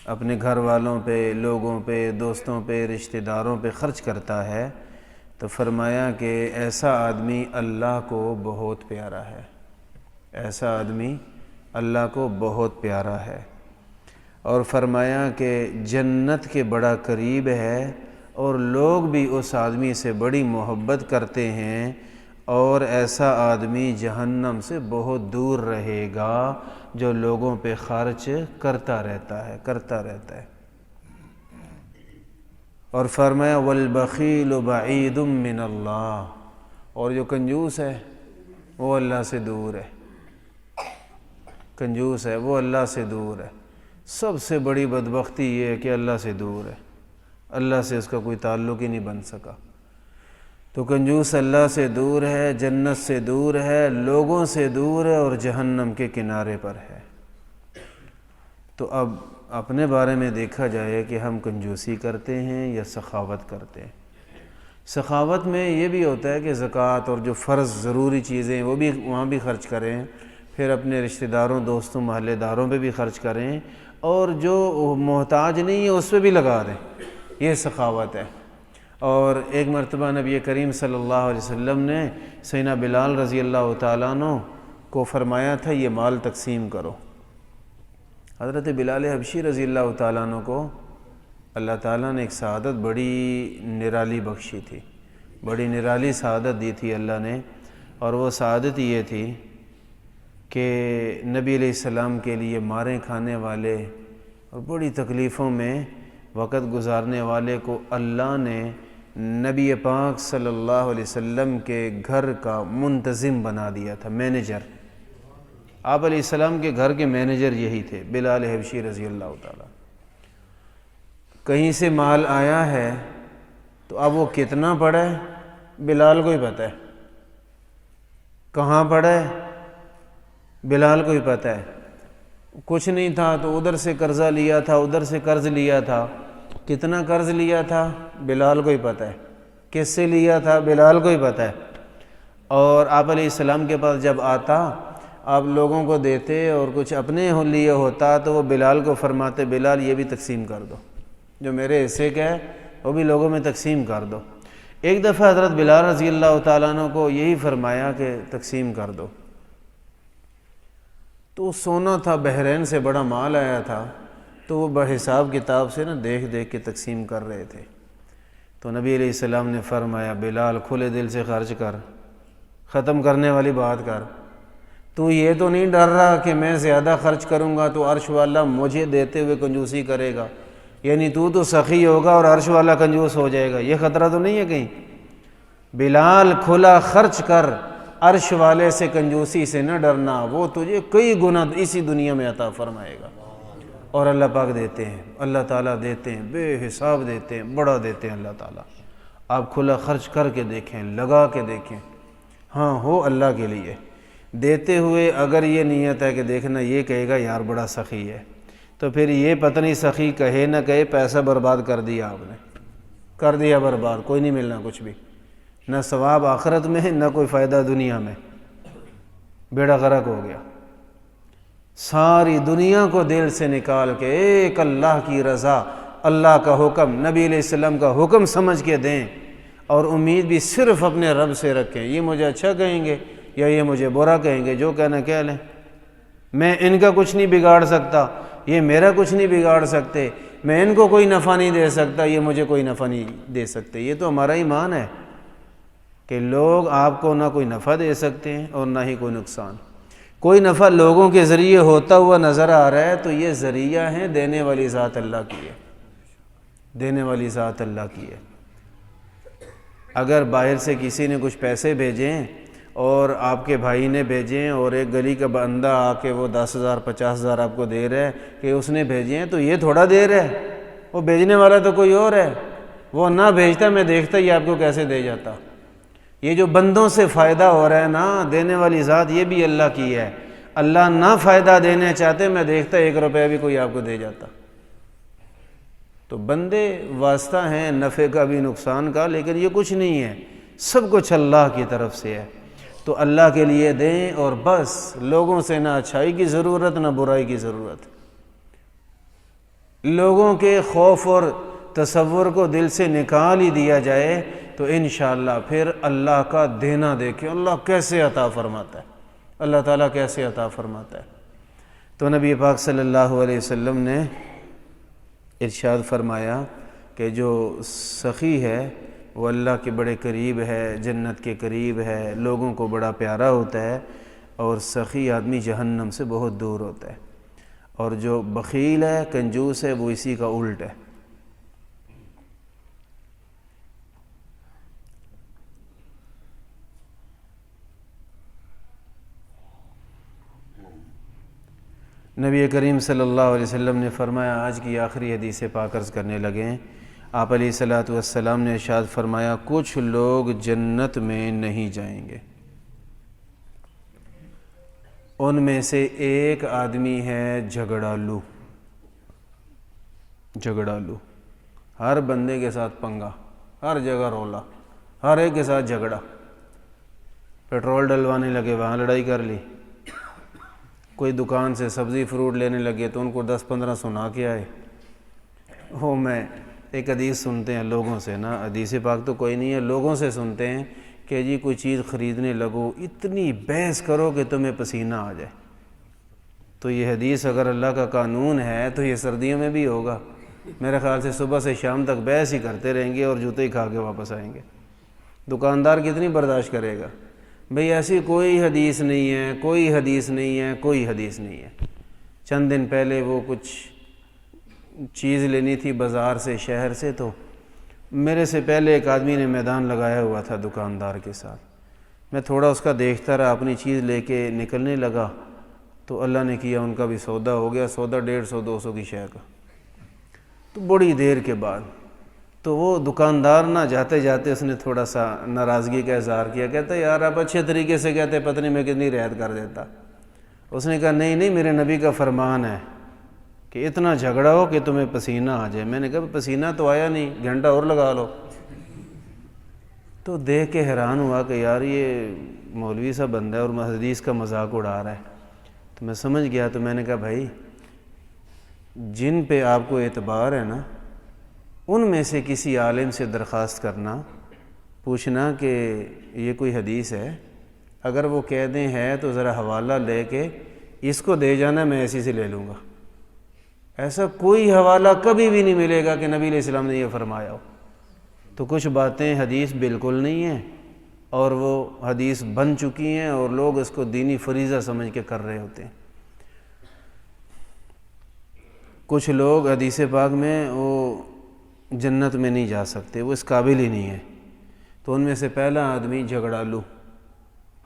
اپنے گھر والوں پہ، لوگوں پہ، دوستوں پہ، رشتہ داروں پہ خرچ کرتا ہے، تو فرمایا کہ ایسا آدمی اللہ کو بہت پیارا ہے، ایسا آدمی اللہ کو بہت پیارا ہے، اور فرمایا کہ جنت کے بڑا قریب ہے، اور لوگ بھی اس آدمی سے بڑی محبت کرتے ہیں، اور ایسا آدمی جہنم سے بہت دور رہے گا جو لوگوں پہ خرچ کرتا رہتا ہے۔ اور فرمایا والبخیل بعید من اللہ، اور جو کنجوس ہے وہ اللہ سے دور ہے، کنجوس ہے وہ اللہ سے دور ہے۔ سب سے بڑی بدبختی یہ ہے کہ اللہ سے دور ہے، اللہ سے اس کا کوئی تعلق ہی نہیں بن سکا۔ تو کنجوس اللہ سے دور ہے، جنت سے دور ہے، لوگوں سے دور ہے، اور جہنم کے کنارے پر ہے۔ تو اب اپنے بارے میں دیکھا جائے کہ ہم کنجوسی کرتے ہیں یا سخاوت کرتے ہیں۔ سخاوت میں یہ بھی ہوتا ہے کہ زکوٰۃ اور جو فرض ضروری چیزیں وہ بھی وہاں بھی خرچ کریں، پھر اپنے رشتہ داروں، دوستوں، محلے داروں پہ بھی خرچ کریں، اور جو محتاج نہیں ہے اس پہ بھی لگا دیں، یہ سخاوت ہے۔ اور ایک مرتبہ نبی کریم صلی اللہ علیہ وسلم نے سیدنا بلال رضی اللہ تعالیٰ عنہ کو فرمایا تھا یہ مال تقسیم کرو۔ حضرت بلال حبشی رضی اللہ تعالیٰ عنہ کو اللہ تعالیٰ نے ایک سعادت بڑی نرالی بخشی تھی، بڑی نرالی سعادت دی تھی اللہ نے، اور وہ سعادت یہ تھی کہ نبی علیہ السلام کے لیے ماریں کھانے والے اور بڑی تکلیفوں میں وقت گزارنے والے کو اللہ نے نبی پاک صلی اللہ علیہ وسلم کے گھر کا منتظم بنا دیا تھا، مینیجر۔ آپ علیہ السلام کے گھر کے مینیجر یہی تھے، بلال حبشی رضی اللہ تعالیٰ۔ کہیں سے مال آیا ہے تو اب وہ کتنا پڑا ہے بلال کو ہی پتہ ہے، کہاں پڑا ہے بلال کو ہی پتہ ہے۔ کچھ نہیں تھا تو ادھر سے قرضہ لیا تھا، ادھر سے قرض لیا تھا، کتنا قرض لیا تھا بلال کو ہی پتہ ہے، کس سے لیا تھا بلال کو ہی پتہ ہے۔ اور آپ علیہ السلام کے پاس جب آتا آپ لوگوں کو دیتے اور کچھ اپنے لیے ہوتا تو وہ بلال کو فرماتے بلال یہ بھی تقسیم کر دو، جو میرے حصے کا ہے وہ بھی لوگوں میں تقسیم کر دو۔ ایک دفعہ حضرت بلال رضی اللہ تعالیٰ عنہ کو یہی فرمایا کہ تقسیم کر دو، تو سونا تھا، بحرین سے بڑا مال آیا تھا، تو وہ بحساب کتاب سے دیکھ دیکھ کے تقسیم کر رہے تھے۔ تو نبی علیہ السلام نے فرمایا بلال کھلے دل سے خرچ کر، ختم کرنے والی بات کر، تو یہ تو نہیں ڈر رہا کہ میں زیادہ خرچ کروں گا تو عرش والا مجھے دیتے ہوئے کنجوسی کرے گا، یعنی تو سخی ہوگا اور عرش والا کنجوس ہو جائے گا، یہ خطرہ تو نہیں ہے کہیں؟ بلال کھلا خرچ کر، عرش والے سے کنجوسی سے نہ ڈرنا، وہ تجھے کئی گنا اسی دنیا میں عطا فرمائے گا۔ اور اللہ پاک دیتے ہیں، اللہ تعالیٰ دیتے ہیں، بے حساب دیتے ہیں، بڑا دیتے ہیں اللہ تعالیٰ۔ آپ کھلا خرچ کر کے دیکھیں، لگا کے دیکھیں، ہاں ہو اللہ کے لیے دیتے ہوئے اگر یہ نیت ہے کہ دیکھنا یہ کہے گا یار بڑا سخی ہے، تو پھر یہ پتہ نہیں سخی کہے نہ کہے پیسہ برباد کر دیا، آپ نے کر دیا برباد، کوئی نہیں ملنا کچھ بھی، نہ ثواب آخرت میں نہ کوئی فائدہ دنیا میں، بیڑا غرق ہو گیا۔ ساری دنیا کو دل سے نکال کے ایک اللہ کی رضا، اللہ کا حکم، نبی علیہ السلام کا حکم سمجھ کے دیں، اور امید بھی صرف اپنے رب سے رکھیں۔ یہ مجھے اچھا کہیں گے یا یہ مجھے برا کہیں گے، جو کہنا کہہ لیں، میں ان کا کچھ نہیں بگاڑ سکتا، یہ میرا کچھ نہیں بگاڑ سکتے، میں ان کو کوئی نفع نہیں دے سکتا، یہ مجھے کوئی نفع نہیں دے سکتے۔ یہ تو ہمارا ایمان ہے کہ لوگ آپ کو نہ کوئی نفع دے سکتے ہیں اور نہ ہی کوئی نقصان۔ کوئی نفع لوگوں کے ذریعے ہوتا ہوا نظر آ رہا ہے تو یہ ذریعہ ہیں، دینے والی ذات اللہ کی ہے، دینے والی ذات اللہ کی ہے۔ اگر باہر سے کسی نے کچھ پیسے بھیجیں اور آپ کے بھائی نے بھیجیں اور ایک گلی کا بندہ آ کے وہ 10,000 50,000 آپ کو دے رہا ہے کہ اس نے بھیجے ہیں، تو یہ تھوڑا دے رہا ہے، وہ بھیجنے والا تو کوئی اور ہے، وہ نہ بھیجتا میں دیکھتا یہ آپ کو کیسے دے جاتا۔ یہ جو بندوں سے فائدہ ہو رہا ہے نا، دینے والی ذات یہ بھی اللہ کی ہے، اللہ نہ فائدہ دینے چاہتے میں دیکھتا 1 روپیہ بھی کوئی آپ کو دے جاتا۔ تو بندے واسطہ ہیں، نفع کا بھی نقصان کا، لیکن یہ کچھ نہیں ہے، سب کچھ اللہ کی طرف سے ہے۔ تو اللہ کے لیے دیں اور بس، لوگوں سے نہ اچھائی کی ضرورت نہ برائی کی ضرورت۔ لوگوں کے خوف اور تصور کو دل سے نکال ہی دیا جائے تو انشاءاللہ پھر اللہ کا دینا دیکھیں اللہ کیسے عطا فرماتا ہے، اللہ تعالیٰ کیسے عطا فرماتا ہے۔ تو نبی پاک صلی اللہ علیہ وسلم نے ارشاد فرمایا کہ جو سخی ہے وہ اللہ کے بڑے قریب ہے، جنت کے قریب ہے، لوگوں کو بڑا پیارا ہوتا ہے، اور سخی آدمی جہنم سے بہت دور ہوتا ہے، اور جو بخیل ہے، کنجوس ہے، وہ اسی کا الٹ ہے۔ نبی کریم صلی اللہ علیہ وسلم نے فرمایا، آج کی آخری حدیث پاک عرض کرنے لگے ہیں، آپ علیہ الصلوۃ والسلام نے ارشاد فرمایا، کچھ لوگ جنت میں نہیں جائیں گے، ان میں سے ایک آدمی ہے جھگڑالو، جھگڑالو، ہر بندے کے ساتھ پنگا، ہر جگہ رولا، ہر ایک کے ساتھ جھگڑا، پیٹرول ڈلوانے لگے وہاں لڑائی کر لی، کوئی دکان سے سبزی فروٹ لینے لگے تو ان کو 10-15 سنا کے آئے۔ وہ میں ایک حدیث سنتے ہیں لوگوں سے نا، حدیث پاک تو کوئی نہیں ہے، لوگوں سے سنتے ہیں کہ جی کوئی چیز خریدنے لگو، اتنی بحث کرو کہ تمہیں پسینہ آ جائے۔ تو یہ حدیث اگر اللہ کا قانون ہے تو یہ سردیوں میں بھی ہوگا، میرے خیال سے صبح سے شام تک بحث ہی کرتے رہیں گے اور جوتے ہی کھا کے واپس آئیں گے۔ دکاندار کتنی برداشت کرے گا؟ بھئی ایسی کوئی حدیث نہیں ہے، کوئی حدیث نہیں ہے، کوئی حدیث نہیں ہے۔ چند دن پہلے وہ کچھ چیز لینی تھی بازار سے، شہر سے، تو میرے سے پہلے ایک آدمی نے میدان لگایا ہوا تھا دکاندار کے ساتھ، میں تھوڑا اس کا دیکھتا رہا، اپنی چیز لے کے نکلنے لگا تو اللہ نے کیا ان کا بھی سودا ہو گیا، سودا 150 200 کی شے کا۔ تو بڑی دیر کے بعد تو وہ دکاندار نہ جاتے جاتے اس نے تھوڑا سا ناراضگی کا اظہار کیا، کہتا ہے یار آپ اچھے طریقے سے کہتے پتہ نہیں میں کتنی رعایت کر دیتا۔ اس نے کہا نہیں میرے نبی کا فرمان ہے کہ اتنا جھگڑا ہو کہ تمہیں پسینہ آ جائے۔ میں نے کہا پسینہ تو آیا نہیں، گھنٹہ اور لگا لو۔ تو دیکھ کے حیران ہوا کہ یار یہ مولوی سا بندہ ہے اور حدیث کا مذاق اڑا رہا ہے۔ تو میں سمجھ گیا، تو میں نے کہا بھائی جن پہ آپ کو اعتبار ہے نا، ان میں سے کسی عالم سے درخواست کرنا، پوچھنا کہ یہ کوئی حدیث ہے، اگر وہ کہہ دیں ہے تو ذرا حوالہ لے کے اس کو دے جانا، میں ایسی سے لے لوں گا۔ ایسا کوئی حوالہ کبھی بھی نہیں ملے گا کہ نبی علیہ السلام نے یہ فرمایا ہو۔ تو کچھ باتیں حدیث بالکل نہیں ہیں اور وہ حدیث بن چکی ہیں اور لوگ اس کو دینی فریضہ سمجھ کے کر رہے ہوتے ہیں۔ کچھ لوگ حدیث پاک میں وہ جنت میں نہیں جا سکتے، وہ اس قابل ہی نہیں ہے۔ تو ان میں سے پہلا آدمی جھگڑالو،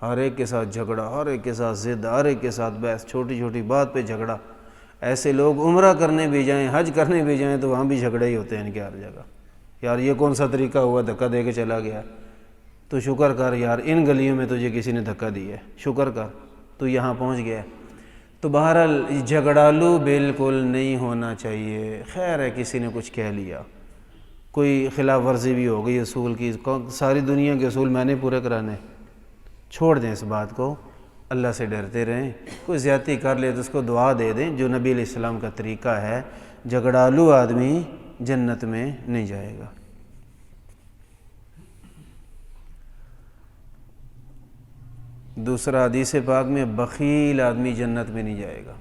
ہر ایک کے ساتھ جھگڑا، ہر ایک کے ساتھ ضد، ہر ایک کے ساتھ بحث، چھوٹی چھوٹی بات پہ جھگڑا۔ ایسے لوگ عمرہ کرنے بھی جائیں، حج کرنے بھی جائیں تو وہاں بھی جھگڑے ہی ہوتے ہیں ان کے ہر جگہ۔ یار یہ کون سا طریقہ ہوا، دھکا دے کے چلا گیا، تو شکر کر یار ان گلیوں میں تجھے کسی نے دھکا دیا ہے، شکر کر تو یہاں پہنچ گیا۔ تو بہرحال جھگڑالو بالکل نہیں ہونا چاہیے۔ خیر ہے کسی نے کچھ کہہ لیا، کوئی خلاف ورزی بھی ہو گئی اصول کی، ساری دنیا کے اصول میں نے پورے کرانے، چھوڑ دیں اس بات کو، اللہ سے ڈرتے رہیں۔ کوئی زیادتی کر لے تو اس کو دعا دے دیں جو نبی علیہ السلام کا طریقہ ہے۔ جھگڑالو آدمی جنت میں نہیں جائے گا۔ دوسرا حدیث پاک میں بخیل آدمی جنت میں نہیں جائے گا۔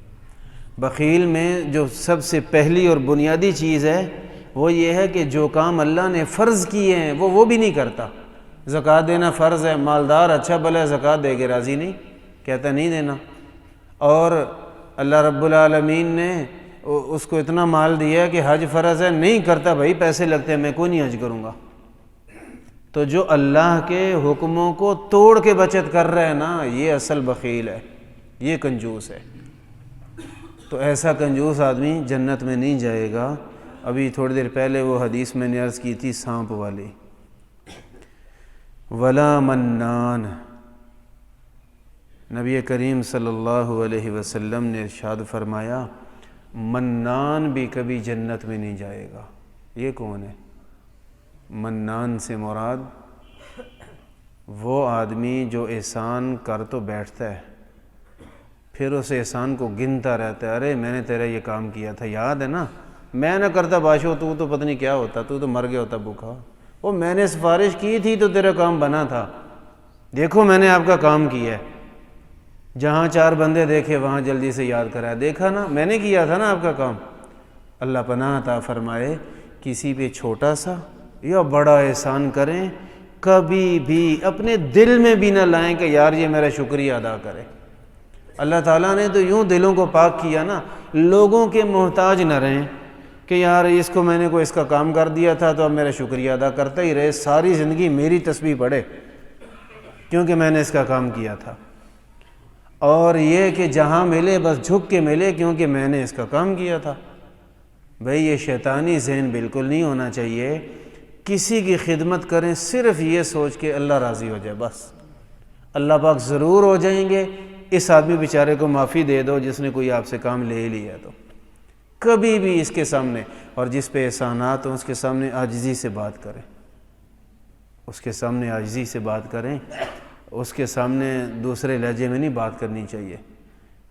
بخیل میں جو سب سے پہلی اور بنیادی چیز ہے وہ یہ ہے کہ جو کام اللہ نے فرض کیے ہیں وہ بھی نہیں کرتا۔ زکوٰۃ دینا فرض ہے، مالدار اچھا بھلا زکوٰۃ دے کے راضی نہیں، کہتا نہیں دینا۔ اور اللہ رب العالمین نے اس کو اتنا مال دیا کہ حج فرض ہے، نہیں کرتا، بھائی پیسے لگتے ہیں میں کوئی نہیں حج کروں گا۔ تو جو اللہ کے حکموں کو توڑ کے بچت کر رہا ہے نا، یہ اصل بخیل ہے، یہ کنجوس ہے۔ تو ایسا کنجوس آدمی جنت میں نہیں جائے گا۔ ابھی تھوڑی دیر پہلے وہ حدیث میں نے عرض کی تھی سانپ والی، ولا منان، نبی کریم صلی اللہ علیہ وسلم نے ارشاد فرمایا منان بھی کبھی جنت میں نہیں جائے گا۔ یہ کون ہے؟ منان سے مراد وہ آدمی جو احسان کر تو بیٹھتا ہے، پھر اس احسان کو گنتا رہتا ہے، ارے میں نے تیرا یہ کام کیا تھا، یاد ہے نا، میں نہ کرتا باشو تو پتہ نہیں کیا ہوتا، تو مر گیا ہوتا بھوکا، وہ میں نے سفارش کی تھی تو تیرا کام بنا تھا، دیکھو میں نے آپ کا کام کیا ہے، جہاں 4 بندے دیکھے وہاں جلدی سے یاد کرایا، دیکھا نا میں نے کیا تھا نا آپ کا کام۔ اللہ پناہ عطا فرمائے کسی پہ چھوٹا سا یا بڑا احسان کریں، کبھی بھی اپنے دل میں بھی نہ لائیں کہ یار یہ میرا شکریہ ادا کرے۔ اللہ تعالیٰ نے تو یوں دلوں کو پاک کیا نا، لوگوں کے محتاج نہ رہیں کہ یار اس کو میں نے کوئی اس کا کام کر دیا تھا تو اب میرا شکریہ ادا کرتا ہی رہے، ساری زندگی میری تسبیح پڑھے کیونکہ میں نے اس کا کام کیا تھا، اور یہ کہ جہاں ملے بس جھک کے ملے کیونکہ میں نے اس کا کام کیا تھا۔ بھئی یہ شیطانی ذہن بالکل نہیں ہونا چاہیے۔ کسی کی خدمت کریں صرف یہ سوچ کے اللہ راضی ہو جائے، بس اللہ پاک ضرور ہو جائیں گے، اس آدمی بیچارے کو معافی دے دو جس نے کوئی آپ سے کام لے لیا، تو کبھی بھی اس کے سامنے، اور جس پہ احسانات ہوں اس کے سامنے عاجزی سے بات کریں، اس کے سامنے عاجزی سے بات کریں، اس کے سامنے دوسرے لہجے میں نہیں بات کرنی چاہیے۔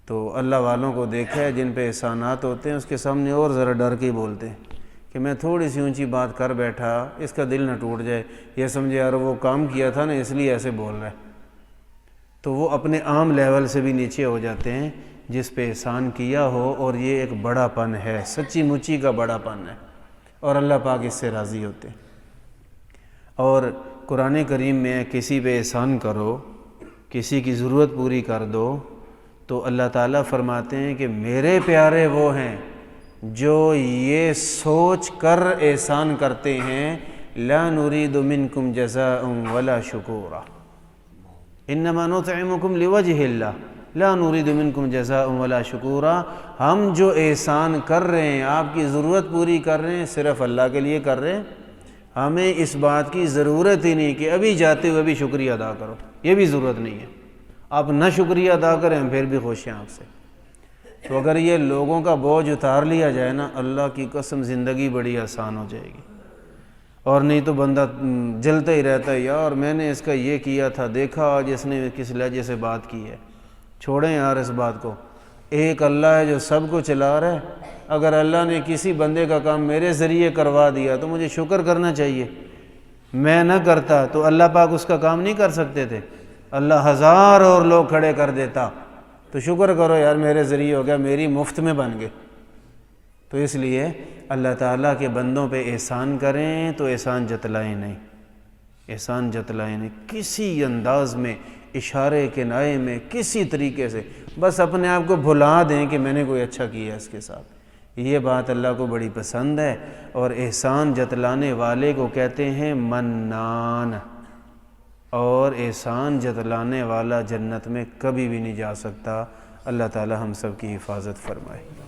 تو اللہ والوں کو دیکھا ہے جن پہ احسانات ہوتے ہیں اس کے سامنے اور ذرا ڈر کے ہی بولتے ہیں کہ میں تھوڑی سی اونچی بات کر بیٹھا، اس کا دل نہ ٹوٹ جائے، یہ سمجھے یار وہ کام کیا تھا نا اس لیے ایسے بول رہا ہے، تو وہ اپنے عام لیول سے بھی نیچے ہو جاتے ہیں جس پہ احسان کیا ہو، اور یہ ایک بڑا پن ہے، سچی مچی کا بڑا پن ہے، اور اللہ پاک اس سے راضی ہوتے ہیں۔ اور قرآن کریم میں کسی پہ احسان کرو، کسی کی ضرورت پوری کر دو، تو اللہ تعالیٰ فرماتے ہیں کہ میرے پیارے وہ ہیں جو یہ سوچ کر احسان کرتے ہیں لا نريد منكم جزاء ولا شکورا انما نطعمكم لوجه اللہ لا نريد منكم جزاء ولا شکورا. ہم جو احسان کر رہے ہیں، آپ کی ضرورت پوری کر رہے ہیں، صرف اللہ کے لیے کر رہے ہیں. ہمیں اس بات کی ضرورت ہی نہیں کہ ابھی جاتے ہوئے بھی شکریہ ادا کرو، یہ بھی ضرورت نہیں ہے. آپ نہ شکریہ ادا کریں ہم پھر بھی خوش ہیں آپ سے. تو اگر یہ لوگوں کا بوجھ اتار لیا جائے نا، اللہ کی قسم زندگی بڑی آسان ہو جائے گی. اور نہیں تو بندہ جلتا ہی رہتا ہے، یار میں نے اس کا یہ کیا تھا، دیکھا آج اس نے کس لہجے سے بات کی ہے. چھوڑیں یار اس بات کو. ایک اللہ ہے جو سب کو چلا رہا ہے. اگر اللہ نے کسی بندے کا کام میرے ذریعے کروا دیا تو مجھے شکر کرنا چاہیے. میں نہ کرتا تو اللہ پاک اس کا کام نہیں کر سکتے تھے. اللہ ہزار اور لوگ کھڑے کر دیتا. تو شکر کرو یار میرے ذریعے ہو گیا، میری مفت میں بن گئے. تو اس لیے اللہ تعالیٰ کے بندوں پہ احسان کریں تو احسان جتلائیں نہیں، احسان جتلائیں نہیں. کسی انداز میں، اشارے کنائے میں، کسی طریقے سے بس اپنے آپ کو بھلا دیں کہ میں نے کوئی اچھا کیا ہے اس کے ساتھ. یہ بات اللہ کو بڑی پسند ہے. اور احسان جتلانے والے کو کہتے ہیں منان. اور احسان جتلانے والا جنت میں کبھی بھی نہیں جا سکتا. اللہ تعالی ہم سب کی حفاظت فرمائے.